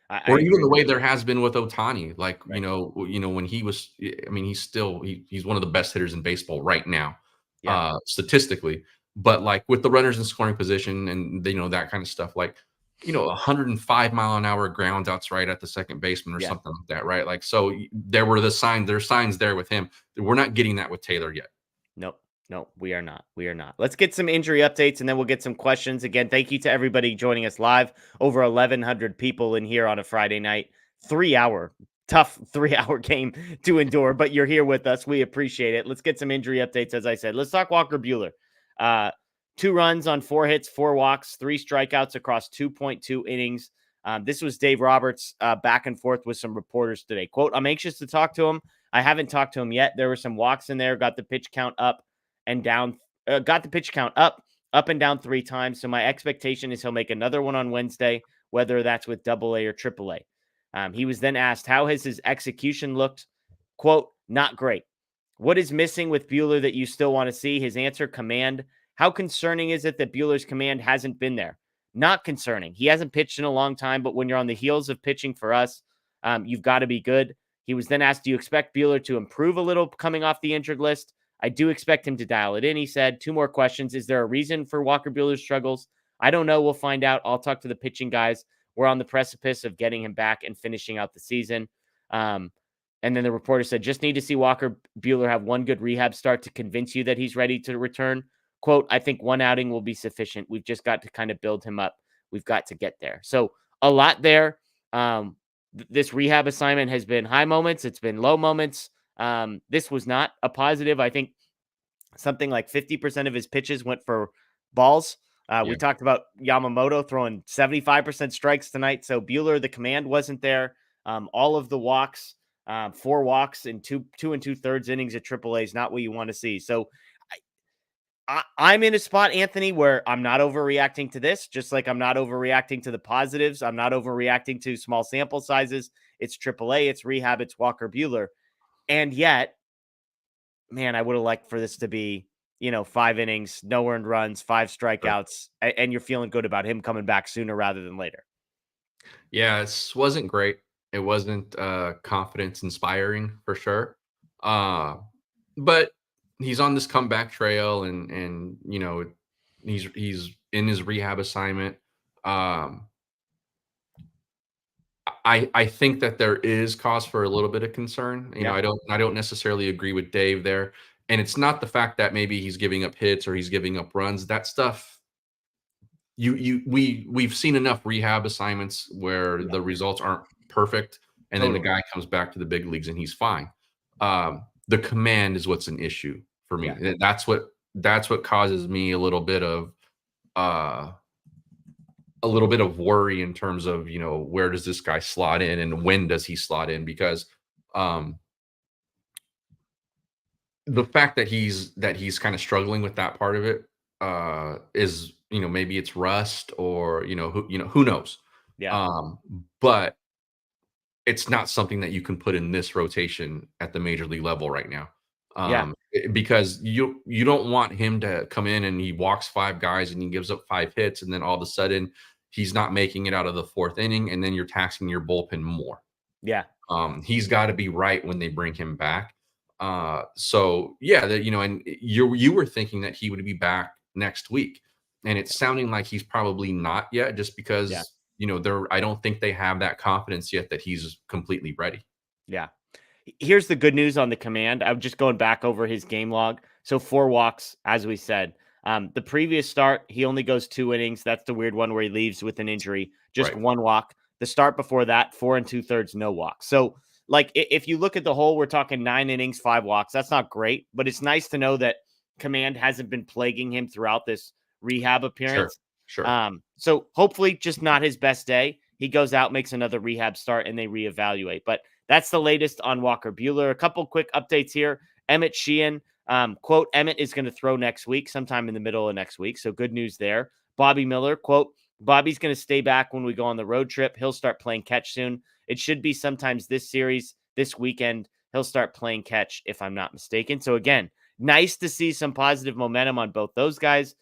I Or even agree. the way there has been with Otani. Like, Right. when he was, I mean, he's one of the best hitters in baseball right now, Yeah. statistically. But like with the runners in scoring position and that kind of stuff, like, 105-mile-an-hour ground outs right at the second baseman or Yeah. something like that, right? Like, so there's signs there with him. We're not getting that with Taylor yet. Nope. No, we are not. We are not. Let's get some injury updates and then we'll get some questions. Again, thank you to everybody joining us live. Over 1,100 people in here on a Friday night. 3-hour, tough 3-hour game to endure, but you're here with us. We appreciate it. Let's get some injury updates, as I said. Let's talk Walker Buehler. 2 runs on 4 hits, 4 walks, 3 strikeouts across 2.2 innings. This was Dave Roberts back and forth with some reporters today. Quote, I'm anxious to talk to him. I haven't talked to him yet. There were some walks in there, got the pitch count up and down, up and down 3 times. So my expectation is he'll make another one on Wednesday, whether that's with AA or AAA. He was then asked, how has his execution looked? Quote, not great. What is missing with Buehler that you still want to see? His answer, command. How concerning is it that Buehler's command hasn't been there? Not concerning. He hasn't pitched in a long time, but when you're on the heels of pitching for us, you've got to be good. He was then asked, do you expect Buehler to improve a little coming off the injured list? I do expect him to dial it in, he said. 2 more questions. Is there a reason for Walker Buehler's struggles? I don't know. We'll find out. I'll talk to the pitching guys. We're on the precipice of getting him back and finishing out the season. And then the reporter said, just need to see Walker Buehler have one good rehab start to convince you that he's ready to return. Quote, I think 1 outing will be sufficient. We've just got to kind of build him up. We've got to get there. So a lot there. This rehab assignment has been high moments. It's been low moments. This was not a positive. I think something like 50% of his pitches went for balls. We talked about Yamamoto throwing 75% strikes tonight. So Buehler, the command wasn't there. All of the walks, 4 walks in 2 2.2 innings at AAA is not what you want to see. So I'm in a spot, Anthony, where I'm not overreacting to this, just like I'm not overreacting to the positives. I'm not overreacting to small sample sizes. It's AAA, it's rehab, it's Walker Buehler. And yet, man, I would have liked for this to be, 5 innings, no earned runs, 5 strikeouts, and you're feeling good about him coming back sooner rather than later. Yeah, it wasn't great. It wasn't confidence inspiring for sure. But he's on this comeback trail, and he's in his rehab assignment. I think that there is cause for a little bit of concern. Yeah. I don't necessarily agree with Dave there. And it's not the fact that maybe he's giving up hits or he's giving up runs. That stuff, we've seen enough rehab assignments where the results aren't perfect, and then the guy comes back to the big leagues and he's fine. The command is what's an issue for me. Yeah. That's what causes me a little bit of worry in terms of, where does this guy slot in and when does he slot in? Because the fact that he's kind of struggling with that part of it is, maybe it's rust, or who knows. Yeah. But it's not something that you can put in this rotation at the major league level right now. Because you don't want him to come in and he walks 5 guys and he gives up 5 hits, and then all of a sudden he's not making it out of the 4th inning, and then you're taxing your bullpen more. Yeah. He's got to be right when they bring him back. So yeah, and you were thinking that he would be back next week, and it's sounding like he's probably not yet, just because I don't think they have that confidence yet that he's completely ready. Yeah. Here's the good news on the command. I'm just going back over his game log. So 4 walks, as we said, The previous start, he only goes 2 innings. That's the weird one where he leaves with an injury, just Right. 1 walk. The start before that, 4 2/3, no walk. So, like, if you look at the whole, we're talking 9 innings, 5 walks. That's not great, but it's nice to know that command hasn't been plaguing him throughout this rehab appearance. Sure. So hopefully just not his best day. He goes out, makes another rehab start, and they reevaluate. But that's the latest on Walker Buehler. A couple quick updates here. Emmett Sheehan, quote, Emmett is going to throw next week, sometime in the middle of next week. So good news there. Bobby Miller, quote, Bobby's going to stay back when we go on the road trip. He'll start playing catch soon. It should be sometimes this series, this weekend. He'll start playing catch, if I'm not mistaken. So again, nice to see some positive momentum on both those guys.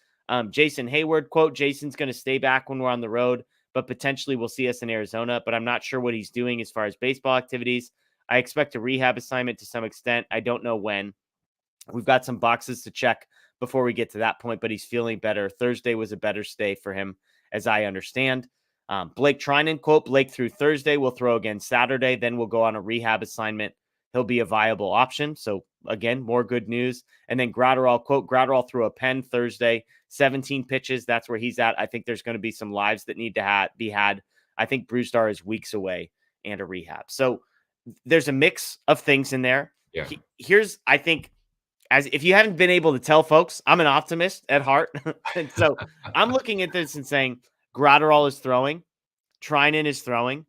Jason Hayward, quote, Jason's going to stay back when we're on the road, but potentially we'll see us in Arizona, but I'm not sure what he's doing as far as baseball activities. I expect a rehab assignment to some extent. I don't know when. We've got some boxes to check before we get to that point, but he's feeling better. Thursday was a better stay for him, as I understand. Blake Trinan, quote, Blake through Thursday. We'll throw again Saturday. Then we'll go on a rehab assignment. He'll be a viable option. So again, more good news. And then Gratterall, quote, Gratterall threw a pen Thursday, 17 pitches. That's where he's at. I think there's going to be some lives that need to be had. I think Brewstar is weeks away and a rehab. So there's a mix of things in there. Yeah. Here's, I think, as if you haven't been able to tell folks, I'm an optimist at heart. And so I'm looking at this and saying Gratterall is throwing, Trinan is throwing,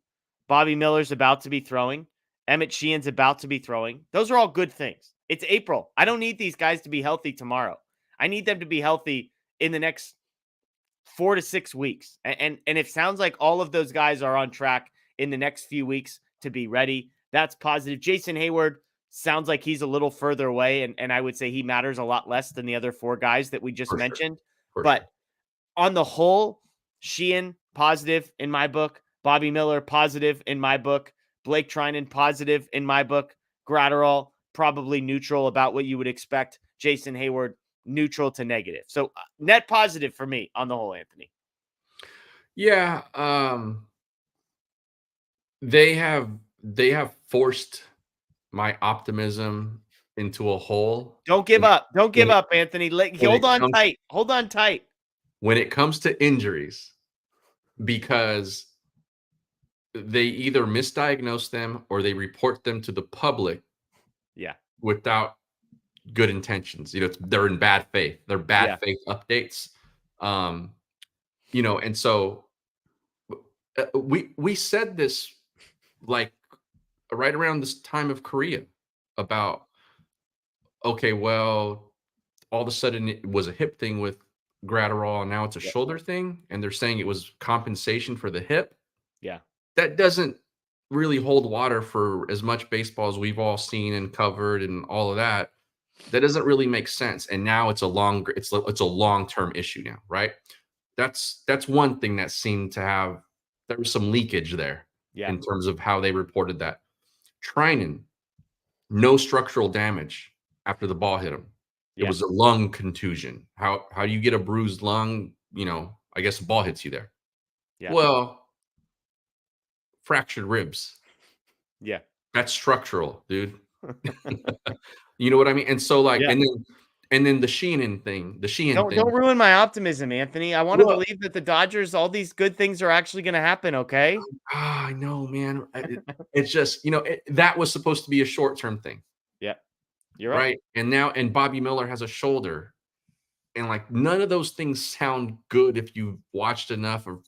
Bobby Miller's about to be throwing, Emmett Sheehan's about to be throwing. Those are all good things. It's April. I don't need these guys to be healthy tomorrow. I need them to be healthy in the next 4 to 6 weeks. And it sounds like all of those guys are on track in the next few weeks to be ready. That's positive. Jason Hayward sounds like he's a little further away, and I would say he matters a lot less than the other 4 guys that we just mentioned. But on the whole, Sheehan, positive in my book. Bobby Miller, positive in my book. Blake Trinan, positive in my book. Gratterall, probably neutral, about what you would expect. Jason Hayward, neutral to negative. So net positive for me on the whole, Anthony. Yeah. They have forced my optimism into a hole. Don't give up. Don't give up, Anthony. Hold on tight. Hold on tight. When it comes to injuries, because they either misdiagnose them or they report them to the public without good intentions. They're in bad faith. They're bad faith updates. And so we said this like right around this time of Korea about, okay, well, all of a sudden it was a hip thing with Gratterall, and now it's a shoulder thing, and they're saying it was compensation for the hip. Yeah. That doesn't really hold water for as much baseball as we've all seen and covered and all of that. That doesn't really make sense. And now it's a long-term issue now, right? That's one thing that seemed to have, there was some leakage there in terms of how they reported that. Trinan, no structural damage after the ball hit him. It was a lung contusion. How do you get a bruised lung? I guess the ball hits you there. Yeah. Well, fractured ribs. Yeah. That's structural, dude. You know what I mean? And so and then the Sheehan thing. Don't ruin my optimism, Anthony. I want to believe that the Dodgers, all these good things are actually going to happen, okay? I know, man. It's just, that was supposed to be a short-term thing. Yeah. You're right. And Bobby Miller has a shoulder. And none of those things sound good if you watched enough or,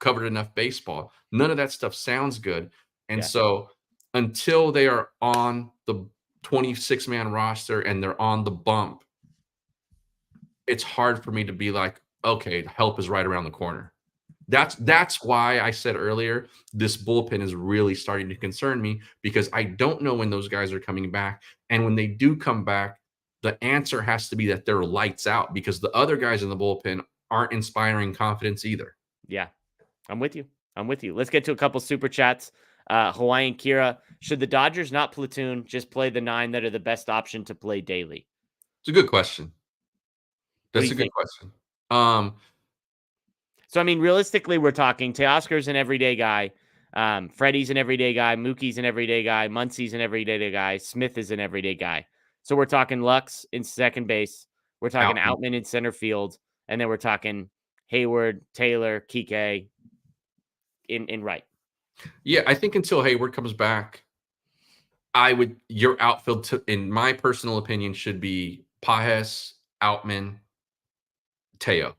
covered enough baseball. None of that stuff sounds good. And so until they are on the 26-man roster and they're on the bump, it's hard for me to be like, okay, help is right around the corner. That's why I said earlier, this bullpen is really starting to concern me, because I don't know when those guys are coming back. And when they do come back, the answer has to be that they're lights out, because the other guys in the bullpen aren't inspiring confidence either. Yeah, I'm with you. Let's get to a couple super chats. Hawaiian Kira, should the Dodgers not platoon, just play the 9 that are the best option to play daily? It's a good question. That's a good question. So, I mean, realistically, we're talking Teoscar's an everyday guy. Freddie's an everyday guy. Mookie's an everyday guy. Muncie's an everyday guy. Smith is an everyday guy. So we're talking Lux in second base. We're talking Outman. Outman in center field, and then we're talking Hayward, Taylor, Kike in right. Yeah, I think until Hayward comes back, your outfield, in my personal opinion, should be Pages, Outman, Teo.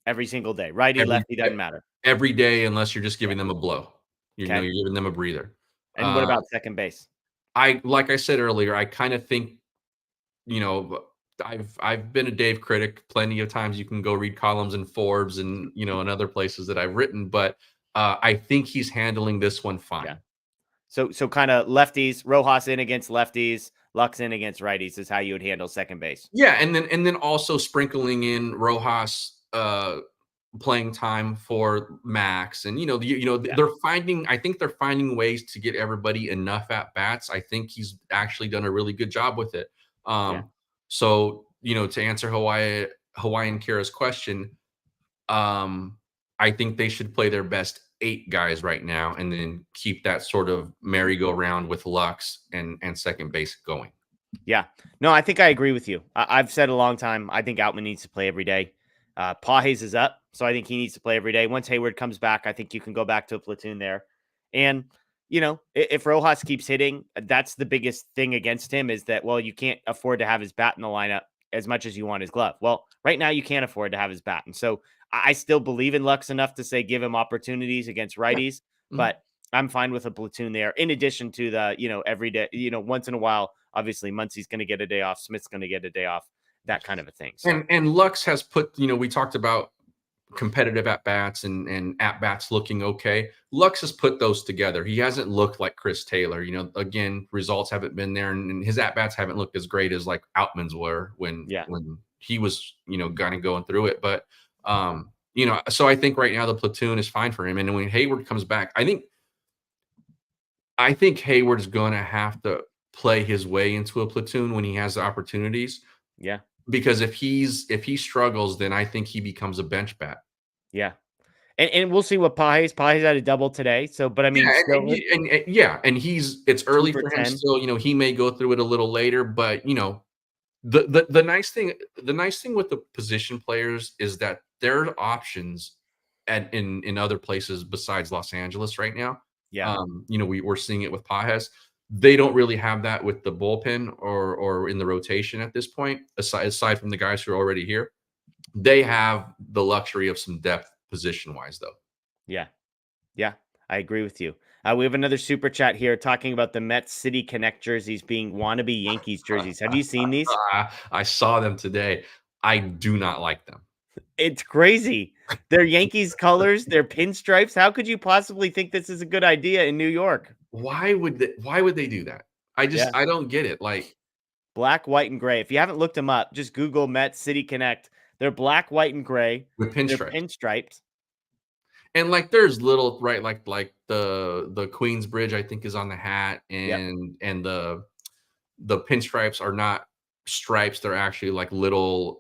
Every single day. Righty, Every lefty, doesn't matter. every day, unless you're just giving Yeah. them a blow. Okay. You're giving them a breather. And what about second base? Like I said earlier, I kind of think, you know, I've been a Dave critic plenty of times. You can go read columns in Forbes and, and other places that I've written, but I think he's handling this one fine. Yeah. So kind of lefties, Rojas in against lefties, Lux in against righties is how you would handle second base. Yeah, and then also sprinkling in Rojas playing time for Max, and I think they're finding ways to get everybody enough at bats. I think he's actually done a really good job with it. So to answer Hawaiian Kira's question, I think they should play their best 8 guys right now, and then keep that sort of merry-go-round with Lux and second base going. Yeah, no, I think I agree with you. I've said a long time, I think Outman needs to play every day. Pages is up, so I think he needs to play every day. Once Hayward comes back, I think you can go back to a platoon there. And, if Rojas keeps hitting, that's the biggest thing against him is that, well, you can't afford to have his bat in the lineup as much as you want his glove. Well, right now you can't afford to have his bat. And so I still believe in Lux enough to say give him opportunities against righties, but I'm fine with a platoon there. In addition to the, every day, once in a while, obviously Muncie's going to get a day off. Smith's going to get a day off, that kind of a thing. So. And Lux has put, we talked about competitive at-bats and at-bats looking okay. Lux has put those together. He hasn't looked like Chris Taylor. Again, results haven't been there, and his at-bats haven't looked as great as like Outman's were when he was, kind of going through it. But, so I think right now the platoon is fine for him. And when Hayward comes back, I think Hayward is going to have to play his way into a platoon when he has the opportunities. Yeah. Because if he struggles, then I think he becomes a bench bat. Yeah. And we'll see what Pages had a double today. So, but I mean, it's early for him still, he may go through it a little later, but the nice thing with the position players is that there are options in other places besides Los Angeles right now. Yeah. We're seeing it with Pages. They don't really have that with the bullpen or in the rotation at this point, aside from the guys who are already here. They have the luxury of some depth position-wise, though. Yeah. Yeah, I agree with you. We have another super chat here talking about the Mets City Connect jerseys being wannabe Yankees jerseys. Have you seen these? I saw them today. I do not like them. It's crazy. They're Yankees colors. They're pinstripes. How could you possibly think this is a good idea in New York? Why would they do that? I don't get it. Like black, white, and gray. If you haven't looked them up, just Google Mets City Connect. They're black, white, and gray with pinstripes. They're pinstripes. And like there's little like the Queens Bridge, I think, is on the hat, and the pinstripes are not stripes. They're actually like little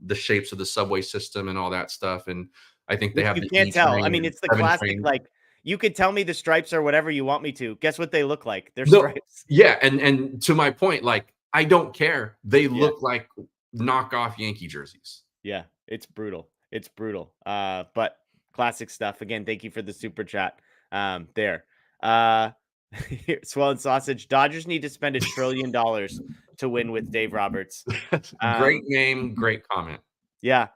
the shapes of the subway system and all that stuff. And I think they have you can't tell. I mean, it's the classic like you could tell me the stripes are whatever you want me to. Guess what they look like? They're stripes. Yeah, and to my point, like I don't care. They look like knockoff Yankee jerseys. Yeah, it's brutal. It's brutal. But classic stuff. Again, thank you for the super chat. There. Swollen Sausage. Dodgers need to spend $1 trillion to win with Dave Roberts. Great name, great comment. Yeah.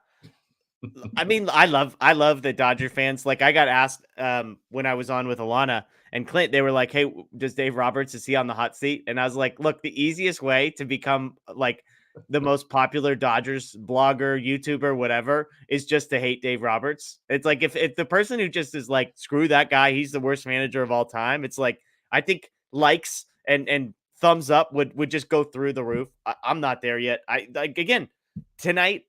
I mean, I love the Dodger fans. Like I got asked when I was on with Alana and Clint, they were like, hey, does Dave Roberts, is he on the hot seat? And I was like, look, the easiest way to become like the most popular Dodgers blogger, YouTuber, whatever, is just to hate Dave Roberts. It's like if the person who just is like, screw that guy, he's the worst manager of all time. It's like, I think likes and thumbs up would just go through the roof. I'm not there yet. Again, tonight,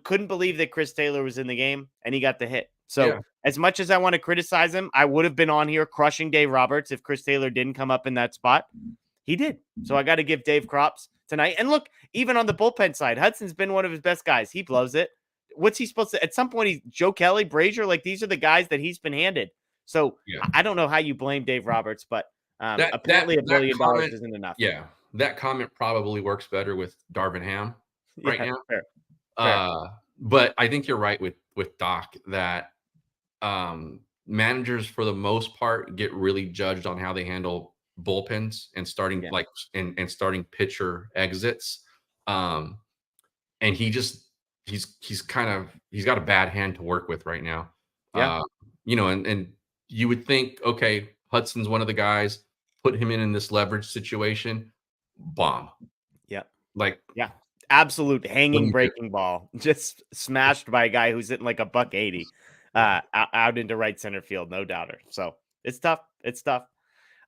couldn't believe that Chris Taylor was in the game and he got the hit. So as much as I want to criticize him, I would have been on here crushing Dave Roberts if Chris Taylor didn't come up in that spot. He did. So I got to give Dave props tonight. And look, even on the bullpen side, Hudson's been one of his best guys. He blows it. What's he supposed to, at some point, Joe Kelly, Brazier, like these are the guys that he's been handed. So I don't know how you blame Dave Roberts, but apparently $1 billion isn't enough. Yeah. That comment probably works better with Darvin Ham. right Yeah, now. fair. But I think you're right with Doc that managers for the most part get really judged on how they handle bullpens and starting Yeah. and starting pitcher exits. Um, and he's got a bad hand to work with right now. Yeah. Uh, and you would think, okay, Hudson's one of the guys, put him in this leverage situation, bomb. Yeah. Like, Yeah. Absolute what do hanging you do? breaking ball. Just smashed by a guy who's hitting like a $180 Yeah. out into right center field, no doubter. So it's tough. It's tough.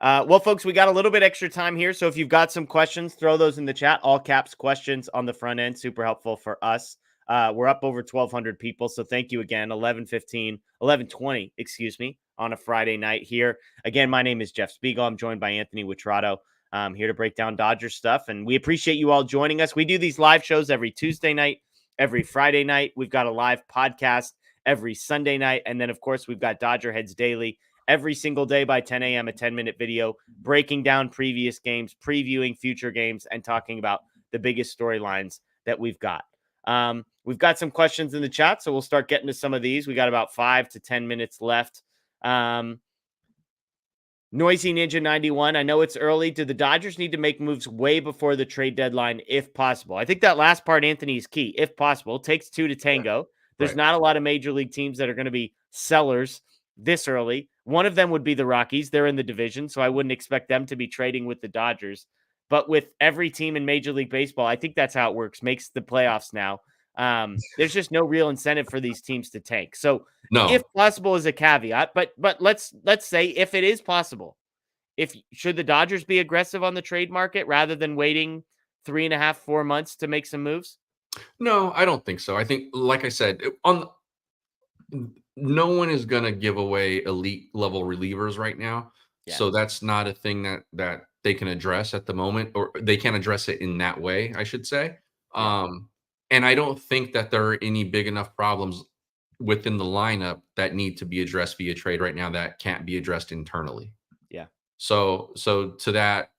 Well, folks, we got a little bit extra time here. So if you've got some questions, throw those in the chat. All caps questions on the front end. Super helpful for us. We're up over 1,200 people. So thank you again. 11:20, excuse me, on a Friday night here. Again, my name is Jeff Spiegel. I'm joined by Anthony Witrado. Here to break down Dodger stuff. And we appreciate you all joining us. We do these live shows every Tuesday night, every Friday night. We've got a live podcast every Sunday night. And then, of course, we've got Dodger Heads Daily every single day by 10 a.m., a 10-minute video breaking down previous games, previewing future games, and talking about the biggest storylines that we've got. We've got some questions in the chat, so we'll start getting to some of these. We got about 5 to 10 minutes left. Noisy Ninja 91. I know it's early. Do the Dodgers need to make moves way before the trade deadline if possible? I think that last part, Anthony, is key. If possible, it takes two to tango. There's Right. not a lot of major league teams that are going to be sellers this early. One of them would be the Rockies. They're in the division, so I wouldn't expect them to be trading with the Dodgers. But with every team in Major League Baseball, I think that's how it works. Makes the playoffs now. There's just no real incentive for these teams to tank. So if No, possible is a caveat, but let's say if it is possible, should the Dodgers be aggressive on the trade market rather than waiting 3.5, 4 months to make some moves? no, I don't think so. I think, like I said, no one is going to give away elite level relievers right now. Yeah. So that's not a thing that they can address at the moment, or they can't address it in that way, I should say. Yeah. And I don't think that there are any big enough problems within the lineup that need to be addressed via trade right now that can't be addressed internally. Yeah. So to that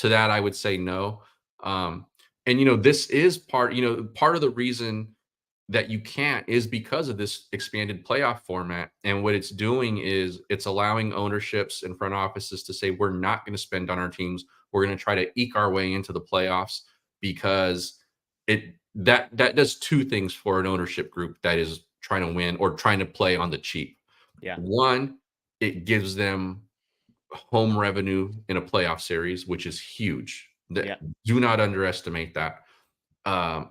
I would say no. And this is part of the reason that you can't is because of this expanded playoff format. And what it's doing is it's allowing ownerships and front offices to say, we're not going to spend on our teams. We're going to try to eke our way into the playoffs, because that does two things for an ownership group that is trying to win or trying to play on the cheap. Yeah. One, it gives them home revenue in a playoff series, which is huge. Yeah. Do not underestimate that.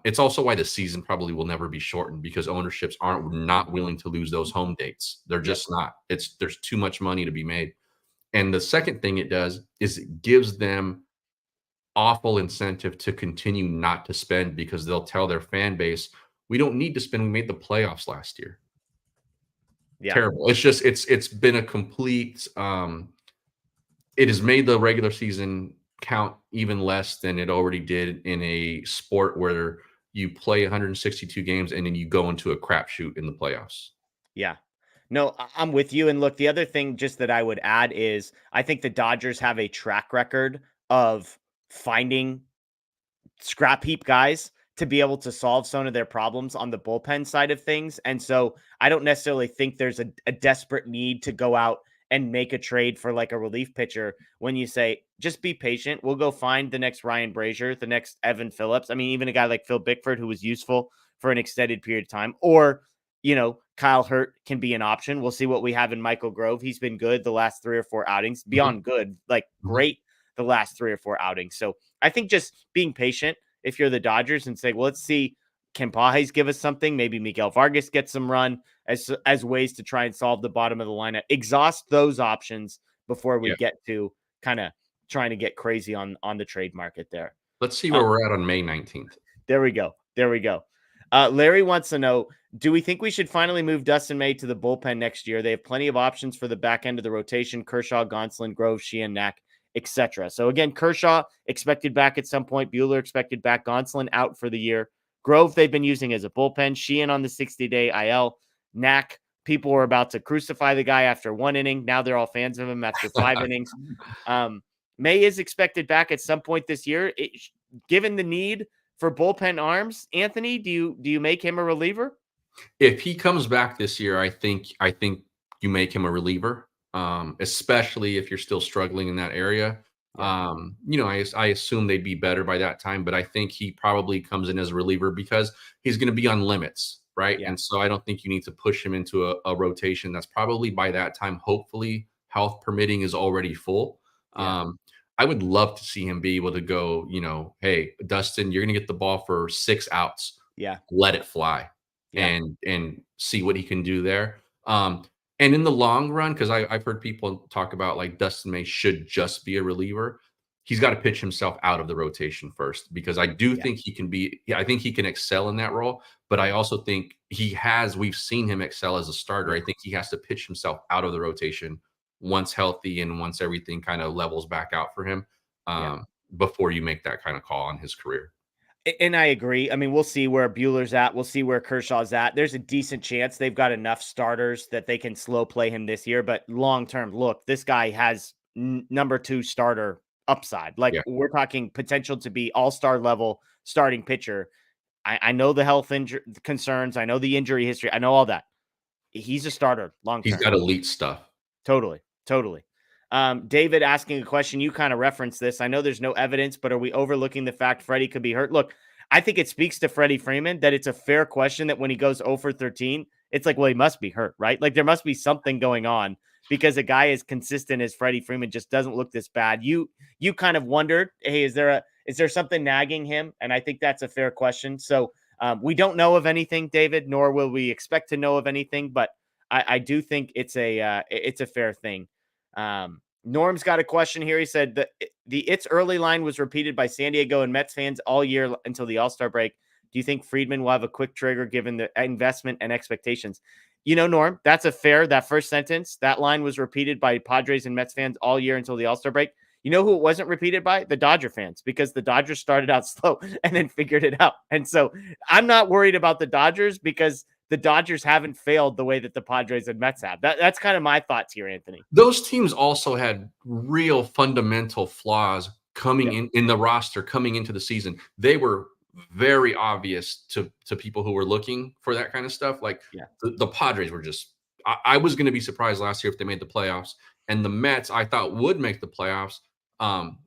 It's also why the season probably will never be shortened, because ownerships aren't not willing to lose those home dates. They're just not. There's too much money to be made. And the second thing it does is it gives them awful incentive to continue not to spend, because they'll tell their fan base, we don't need to spend. We made the playoffs last year. Yeah. Terrible. It's been a complete it has made the regular season count even less than it already did in a sport where you play 162 games and then you go into a crapshoot in the playoffs. Yeah. No, I'm with you. And look, the other thing just that I would add is I think the Dodgers have a track record of finding scrap heap guys to be able to solve some of their problems on the bullpen side of things. And so I don't necessarily think there's a desperate need to go out and make a trade for like a relief pitcher when you say, just be patient. We'll go find the next Ryan Brazier, the next Evan Phillips. I mean, even a guy like Phil Bickford, who was useful for an extended period of time, or, Kyle Hurt can be an option. We'll see what we have in Michael Grove. He's been good the last 3 or 4 outings, beyond good, like great the last 3 or 4 outings. So I think just being patient if you're the Dodgers and say, well, let's see, can Pages give us something? Maybe Miguel Vargas gets some run as ways to try and solve the bottom of the lineup. Exhaust those options before we get to kind of trying to get crazy on the trade market there. Let's see where we're at on May 19th. There we go. Larry wants to know, do we think we should finally move Dustin May to the bullpen next year? They have plenty of options for the back end of the rotation: Kershaw, Gonsolin, Grove, Sheehan, Knack, etc. So again, Kershaw expected back at some point. Buehler expected back. Gonsolin out for the year. Grove they've been using as a bullpen. Sheehan on the 60-day IL. Knack, people were about to crucify the guy after 1 inning. Now they're all fans of him after 5 innings. May is expected back at some point this year. Given the need for bullpen arms, Anthony, do you make him a reliever? If he comes back this year, I think you make him a reliever, especially if you're still struggling in that area. Yeah. I assume they'd be better by that time, but I think he probably comes in as a reliever because he's going to be on limits, right? Yeah. And so I don't think you need to push him into a rotation that's probably by that time, hopefully, health permitting, is already full. Yeah. I would love to see him be able to go, hey, Dustin, you're going to get the ball for 6 outs. Yeah. Let it fly. Yeah. And see what he can do there. And in the long run, because I've heard people talk about like Dustin May should just be a reliever. He's got to pitch himself out of the rotation first, because I do think he can be. Yeah, I think he can excel in that role. But I also think we've seen him excel as a starter. I think he has to pitch himself out of the rotation once healthy and once everything kind of levels back out for him, before you make that kind of call on his career. And I agree. I mean, we'll see where Buehler's at. We'll see where Kershaw's at. There's a decent chance they've got enough starters that they can slow play him this year. But long term, look, this guy has number 2 starter upside. Like, we're talking potential to be all-star level starting pitcher. I know the health concerns. I know the injury history. I know all that. He's a starter long term. He's got elite stuff. Totally. David asking a question. You kind of referenced this. I know there's no evidence, but are we overlooking the fact Freddie could be hurt? Look, I think it speaks to Freddie Freeman that it's a fair question that when he goes 0 for 13, it's like, well, he must be hurt, right? Like, there must be something going on, because a guy as consistent as Freddie Freeman just doesn't look this bad. You kind of wondered, hey, is there something nagging him? And I think that's a fair question. So we don't know of anything, David, nor will we expect to know of anything, but I do think it's a fair thing. Norm's got a question here. He said the "it's early" line was repeated by San Diego and Mets fans all year until the All-Star break. Do you think Friedman will have a quick trigger given the investment and expectations? Norm, that's that first sentence, that line was repeated by Padres and Mets fans all year until the All-Star break. You know who it wasn't repeated by? The Dodger fans, because the Dodgers started out slow and then figured it out. And so I'm not worried about the Dodgers, because the Dodgers haven't failed the way that the Padres and Mets have. That's kind of my thoughts here, Anthony. Those teams also had real fundamental flaws coming in the roster, coming into the season. They were very obvious to people who were looking for that kind of stuff. Like the Padres were just, I was going to be surprised last year if they made the playoffs. And the Mets, I thought, would make the playoffs,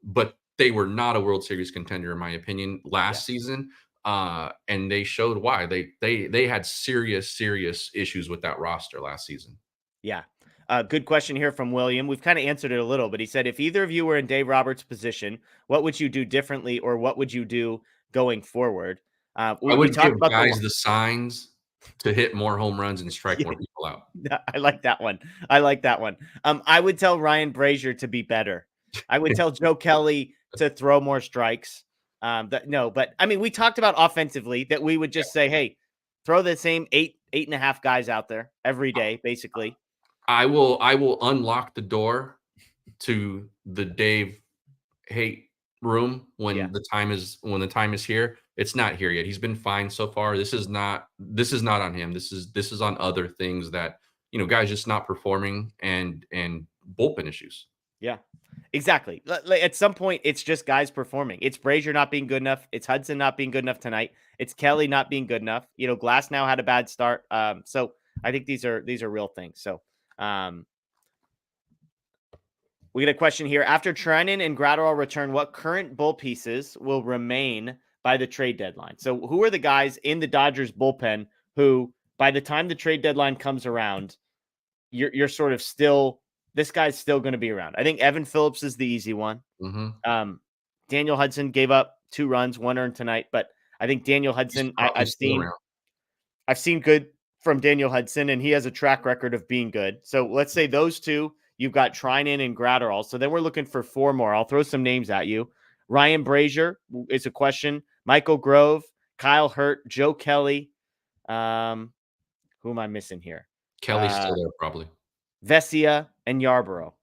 but they were not a World Series contender, in my opinion, last season. And they showed why. They had serious issues with that roster last season. Yeah. Good question here from William. We've kind of answered it a little, but he said, if either of you were in Dave Roberts' position, what would you do differently, or what would you do going forward? I would give guys the signs to hit more home runs and strike more people out. I like that one. I would tell Ryan Brazier to be better. I would tell Joe Kelly to throw more strikes. But I mean, we talked about offensively that we would just say, hey, throw the same 8.5 guys out there every day, basically. I will unlock the door to the Dave hate room when the time is here. It's not here yet. He's been fine so far. This is not on him. This is on other things that, guys just not performing and bullpen issues. Yeah, exactly. At some point, it's just guys performing. It's Brazier not being good enough. It's Hudson not being good enough tonight. It's Kelly not being good enough. Glass now had a bad start. So I think these are real things. So we get a question here. After Treinen and Gratterall return, what current bull pieces will remain by the trade deadline? So who are the guys in the Dodgers bullpen who, by the time the trade deadline comes around, you're sort of still, this guy's still going to be around? I think Evan Phillips is the easy one. Mm-hmm. Daniel Hudson gave up 2 runs, 1 earned tonight, but I think Daniel Hudson, I've seen good from Daniel Hudson, and he has a track record of being good. So let's say those two. You've got Treinen and Gratterall. So then we're looking for 4 more. I'll throw some names at you. Ryan Brazier is a question. Michael Grove, Kyle Hurt, Joe Kelly. Who am I missing here? Kelly's still there, probably. Vesia and Yarborough.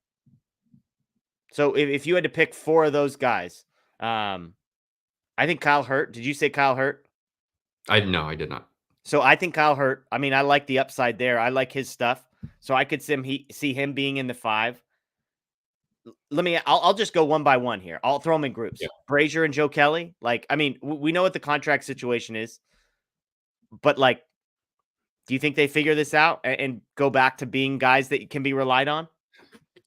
So if you had to pick 4 of those guys, I think Kyle Hurt. Did you say Kyle Hurt? No, I did not. So I think Kyle Hurt. I mean, I like the upside there. I like his stuff. So I could see him being in the 5. I'll just go one by one here. I'll throw them in groups. Yeah. Brazier and Joe Kelly. Like, I mean, we know what the contract situation is, but like, do you think they figure this out and go back to being guys that can be relied on?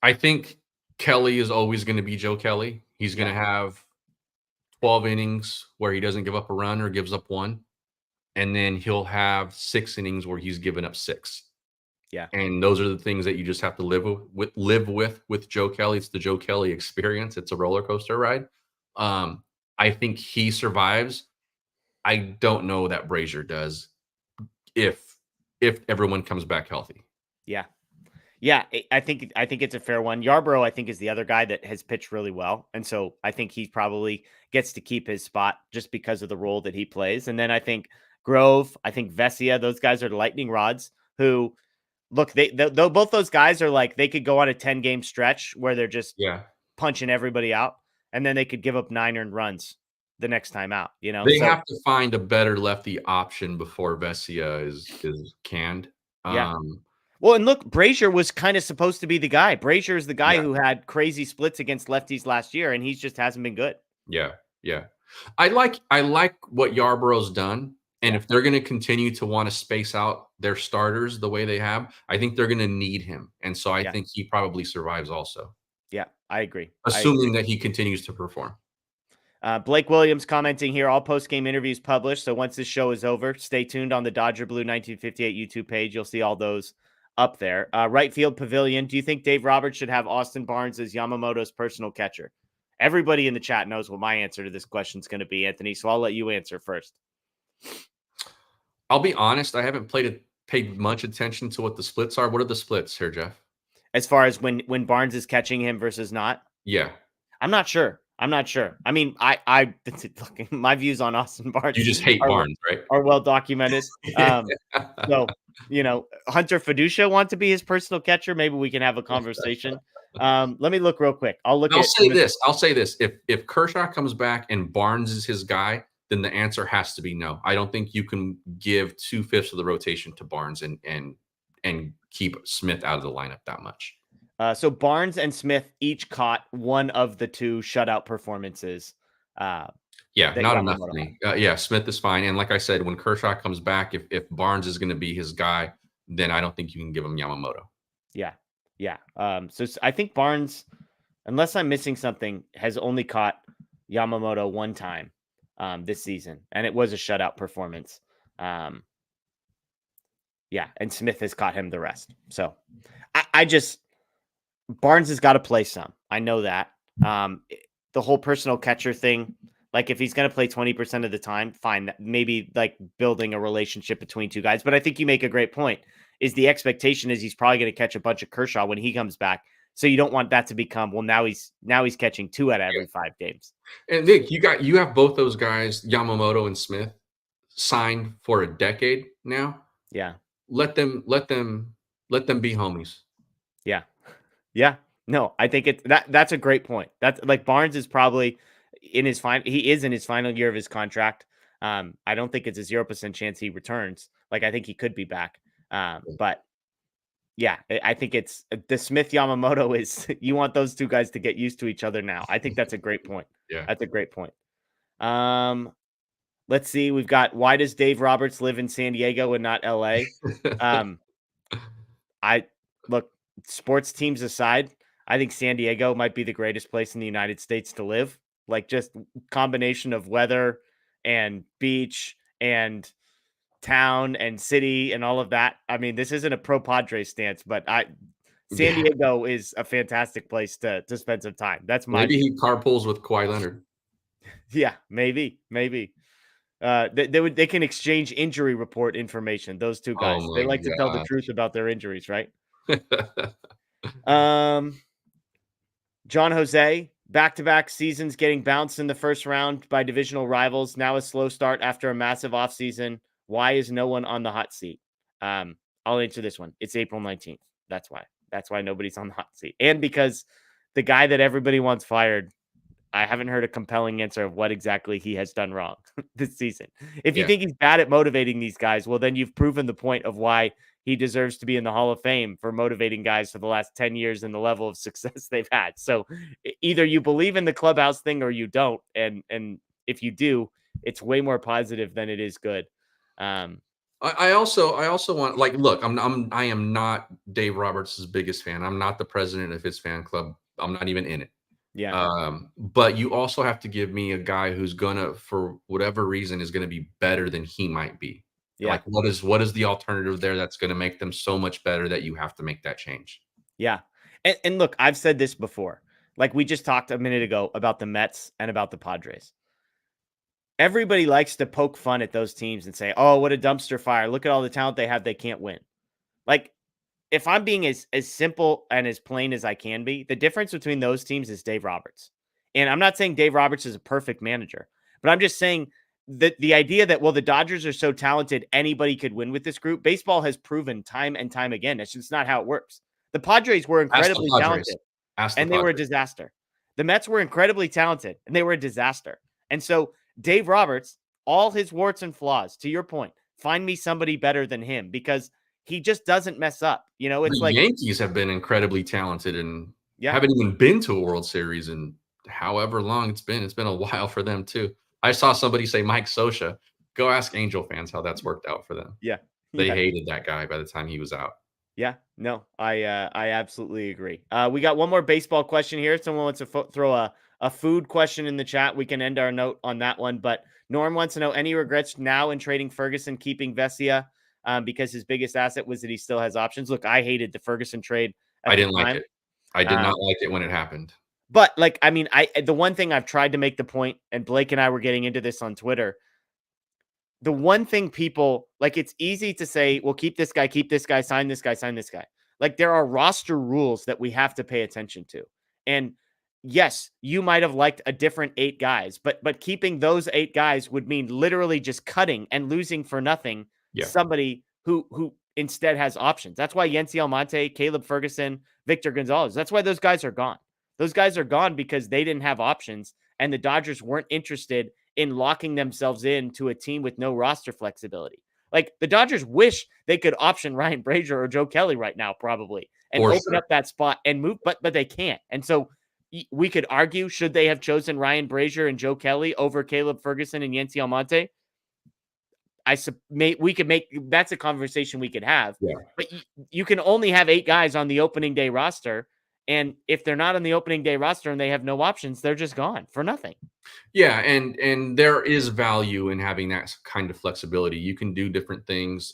I think Kelly is always going to be Joe Kelly. He's going to have 12 innings where he doesn't give up a run or gives up one. And then he'll have 6 innings where he's given up 6. Yeah. And those are the things that you just have to live with Joe Kelly. It's the Joe Kelly experience. It's a roller coaster ride. I think he survives. I don't know that Brazier does if everyone comes back healthy. Yeah. Yeah, I think it's a fair one. Yarbrough, I think, is the other guy that has pitched really well. And so I think he probably gets to keep his spot just because of the role that he plays. And then I think Grove, I think Vesia, those guys are lightning rods who, look, though both those guys are like, they could go on a 10-game stretch where they're just punching everybody out. And then they could give up 9 earned runs the next time out. You know, they have to find a better lefty option before Vesia is canned. Yeah. Well, and look, Brazier was kind of supposed to be the guy. Brazier is the guy who had crazy splits against lefties last year, and he just hasn't been good. Yeah. I like what Yarbrough's done, and if they're going to continue to want to space out their starters the way they have, I think they're going to need him, and so I think he probably survives also. Yeah, I agree. Assuming that he continues to perform. Blake Williams commenting here, all post-game interviews published, so once this show is over, stay tuned on the Dodger Blue 1958 YouTube page. You'll see all those up there. Right field pavilion. Do you think Dave Roberts should have Austin Barnes as Yamamoto's personal catcher? Everybody in the chat knows what my answer to this question is going to be, Anthony. So I'll let you answer first. I'll be honest. I haven't paid much attention to what the splits are. What are the splits here, Jeff? As far as when Barnes is catching him versus not? Yeah. I'm not sure. I mean, I my views on Austin Barnes. You just hate Barnes, right? Are well documented. So, you know, Hunter Fiducia wants to be his personal catcher. Maybe we can have a conversation. Let me look real quick. I'll say this. If Kershaw comes back and Barnes is his guy, then the answer has to be no. I don't think you can give 2/5 of the rotation to Barnes and keep Smith out of the lineup that much. So Barnes and Smith each caught one of the 2 shutout performances. Not enough for me. Smith is fine. And like I said, when Kershaw comes back, if Barnes is going to be his guy, then I don't think you can give him Yamamoto. Yeah. So I think Barnes, unless I'm missing something, has only caught Yamamoto one time this season, and it was a shutout performance. And Smith has caught him the rest. So Barnes has got to play some. I know that. The whole personal catcher thing, like if he's going to play 20% of the time, fine. Maybe like building a relationship between 2 guys. But I think you make a great point. Is the expectation is he's probably going to catch a bunch of Kershaw when he comes back. So you don't want that to become, well, now he's catching 2 out of every 5 games. And Nick, you have both those guys, Yamamoto and Smith, signed for a decade now. Yeah. Let them be homies. Yeah. No, I think that's a great point. That's like Barnes is probably in his final year of his contract. I don't think it's a 0% chance he returns. Like I think he could be back. But yeah, I think it's the Smith Yamamoto is you want those 2 guys to get used to each other now. I think that's a great point. Yeah. That's a great point. Let's see. We've got, why does Dave Roberts live in San Diego and not LA? Look, sports teams aside, I think San Diego might be the greatest place in the United States to live. Like just combination of weather and beach and town and city and all of that. I mean, this isn't a pro Padres stance, but San Diego is a fantastic place to spend some time. That's maybe he carpools with Kawhi Leonard. Yeah, maybe. They can exchange injury report information. Those 2 guys, they like to tell the truth about their injuries, right? John Jose, back-to-back seasons getting bounced in the first round by divisional rivals. Now a slow start after a massive offseason. Why is no one on the hot seat? I'll answer this one. It's April 19th. That's why nobody's on the hot seat. And because the guy that everybody wants fired, I haven't heard a compelling answer of what exactly he has done wrong this season. If you think he's bad at motivating these guys, well, then you've proven the point of why he deserves to be in the Hall of Fame for motivating guys for the last 10 years and the level of success they've had. So either you believe in the clubhouse thing or you don't. And if you do, it's way more positive than it is good. I also want, like, look, I am not Dave Roberts' biggest fan. I'm not the president of his fan club. I'm not even in it. Yeah. But you also have to give me a guy who's gonna, for whatever reason, is gonna be better than he might be. Yeah. Like, what is the alternative there that's gonna make them so much better that you have to make that change? Yeah. And look, I've said this before. Like we just talked a minute ago about the Mets and about the Padres. Everybody likes to poke fun at those teams and say, "Oh, what a dumpster fire. Look at all the talent they have. They can't win." Like, if I'm being as simple and as plain as I can be, the difference between those teams is Dave Roberts. And I'm not saying Dave Roberts is a perfect manager, but I'm just saying that the idea that, well, the Dodgers are so talented, anybody could win with this group. Baseball has proven time and time again. That's just not how it works. The Padres were incredibly talented and they were a disaster. The Mets were incredibly talented and they were a disaster. And so Dave Roberts, all his warts and flaws, to your point, find me somebody better than him because he just doesn't mess up. You know, it's The like Yankees have been incredibly talented and yeah, haven't even been to a World Series in however long it's been. It's been a while for them too. I saw somebody say Mike Scioscia. Go ask Angel fans how that's worked out for them. yeah, They yeah, hated that guy by the time he was out. yeah. No, I absolutely agree. We got one more baseball question here. Someone wants to throw a food question in the chat. We can end our note on that one. But Norm wants to know any regrets now in trading Ferguson, keeping Vesia, because his biggest asset was that he still has options. Look, I hated the Ferguson trade at I the didn't like time. it. I did not like it when it happened. But like, I mean, the one thing I've tried to make the point, and Blake and I were getting into this on Twitter. The one thing people like, it's easy to say, well, keep this guy, sign this guy, sign this guy. Like there are roster rules that we have to pay attention to. And yes, you might have liked a different 8 guys, but keeping those 8 guys would mean literally just cutting and losing for nothing somebody who instead has options. That's why Yency Almonte, Caleb Ferguson, Victor Gonzalez, that's why those guys are gone. Those guys are gone because they didn't have options and the Dodgers weren't interested in locking themselves into a team with no roster flexibility. Like the Dodgers wish they could option Ryan Brazier or Joe Kelly right now, probably, and open up that spot and move, but they can't. And so we could argue, should they have chosen Ryan Brazier and Joe Kelly over Caleb Ferguson and Yency Almonte? We could make, that's a conversation we could have. Yeah. But you can only have 8 guys on the opening day roster. And if they're not on the opening day roster and they have no options, they're just gone for nothing. Yeah, and there is value in having that kind of flexibility. You can do different things,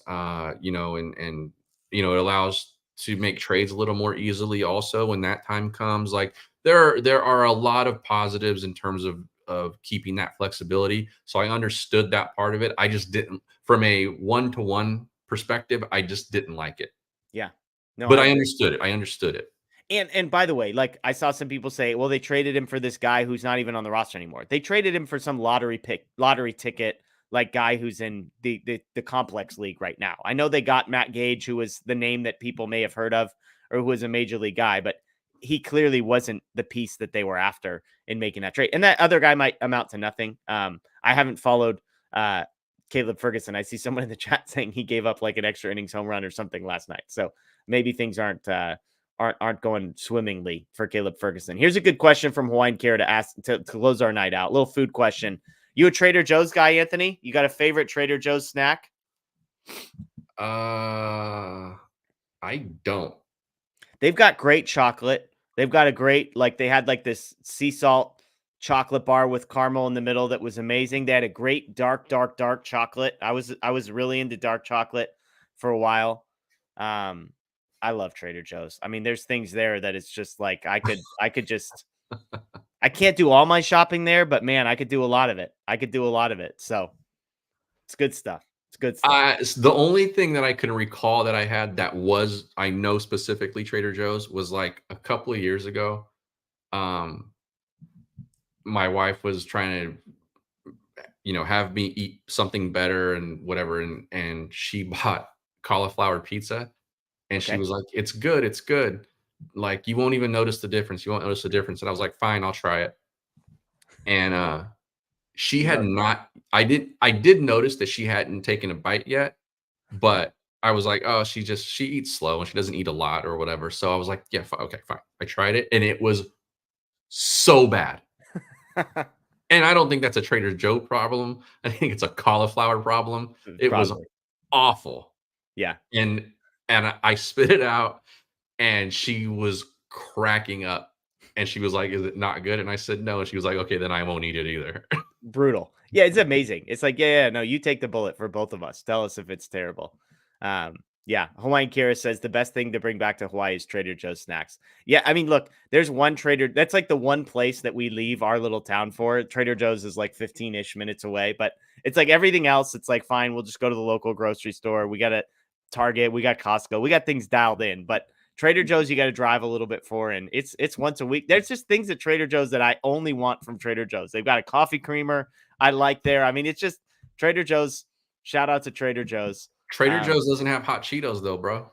you know, and you know, it allows to make trades a little more easily also when that time comes. Like there are a lot of positives in terms of keeping that flexibility. So I understood that part of it. I just didn't, from a one-to-one perspective, I just didn't like it. Yeah. No, but I understood it. I understood it. And by the way, like I saw some people say, well, they traded him for this guy who's not even on the roster anymore. They traded him for some lottery ticket, like guy who's in the complex league right now. I know they got Matt Gage, who was the name that people may have heard of or who was a major league guy, but he clearly wasn't the piece that they were after in making that trade. And that other guy might amount to nothing. I haven't followed Caleb Ferguson. I see someone in the chat saying he gave up like an extra innings home run or something last night. So maybe things aren't going swimmingly for Caleb Ferguson. Here's a good question from Hawaiian Care to ask to close our night out. A little food question. You a Trader Joe's guy, Anthony? You got a favorite Trader Joe's snack? I don't. They've got great chocolate. They've got a great, like they had like this sea salt chocolate bar with caramel in the middle that was amazing. They had a great dark chocolate. I was really into dark chocolate for a while. I love Trader Joe's. I mean, there's things there that it's just like I could just I can't do all my shopping there, but man, I could do a lot of it. So it's good stuff. It's good stuff. The only thing that I can recall that I had that was, I know specifically Trader Joe's, was like a couple of years ago. My wife was trying to, you know, have me eat something better and whatever. And she bought cauliflower pizza. And she was like, it's good. It's good. Like, you won't even notice the difference. You won't notice the difference. And I was like, fine, I'll try it. And she had not, I did notice that she hadn't taken a bite yet, but I was like, oh, she eats slow and she doesn't eat a lot or whatever. So I was like, yeah, okay, fine. I tried it and it was so bad. And I don't think that's a Trader Joe problem. I think it's a cauliflower problem. It was Probably. awful. Yeah. And I spit it out and she was cracking up and she was like, "Is it not good?" And I said, "No." And she was like, "Okay, then I won't eat it either." Brutal. Yeah, it's amazing. It's like, yeah, no, you take the bullet for both of us. Tell us if it's terrible. Yeah, Hawaiian Kira says the best thing to bring back to Hawaii is Trader Joe's snacks. Yeah, I mean, look, there's one Trader. That's like the one place that we leave our little town for. Trader Joe's is like 15-ish minutes away, but it's like everything else. It's like, fine, we'll just go to the local grocery store. We got a Target, we got Costco, we got things dialed in, but Trader Joe's you got to drive a little bit for, and it's once a week. There's just things at Trader Joe's that I only want from Trader Joe's. They've got a coffee creamer I like there. I mean, it's just Trader Joe's. Shout out to Trader Joe's. Trader Joe's doesn't have hot Cheetos though, bro.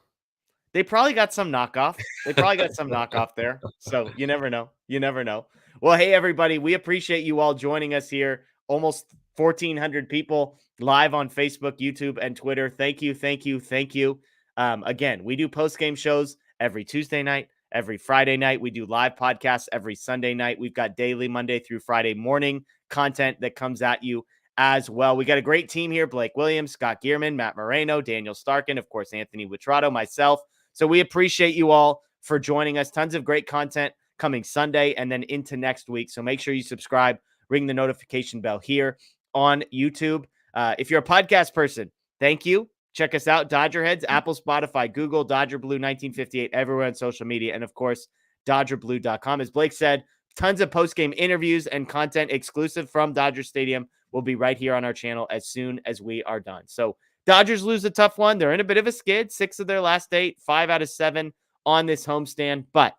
They probably got some knockoff. They probably got some knockoff there. So you never know. You never know. Well, hey, everybody, we appreciate you all joining us here. Almost 1,400 people live on Facebook, YouTube, and Twitter. Thank you. Thank you. Thank you. Again, we do post-game shows every Tuesday night, every Friday night. We do live podcasts every Sunday night. We've got daily Monday through Friday morning content that comes at you as well. We got a great team here. Blake Williams, Scott Gearman, Matt Moreno, Daniel Starkin, of course, Anthony Witrado, myself. So we appreciate you all for joining us. Tons of great content coming Sunday and then into next week. So make sure you subscribe, ring the notification bell here on YouTube. If you're a podcast person, thank you. Check us out, DodgerHeads, Apple, Spotify, Google, Dodger Blue 1958, everywhere on social media, and of course, DodgerBlue.com. As Blake said, tons of post-game interviews and content exclusive from Dodger Stadium will be right here on our channel as soon as we are done. So Dodgers lose a tough one. They're in a bit of a skid. 6 of their last 8, 5 out of 7 on this homestand, but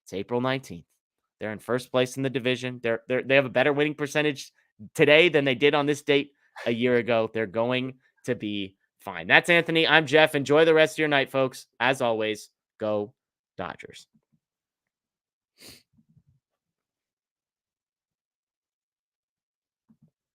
it's April 19th. They're in first place in the division. They have a better winning percentage today than they did on this date a year ago. They're going to be fine. That's Anthony. I'm Jeff. Enjoy the rest of your night, folks. As always, go Dodgers.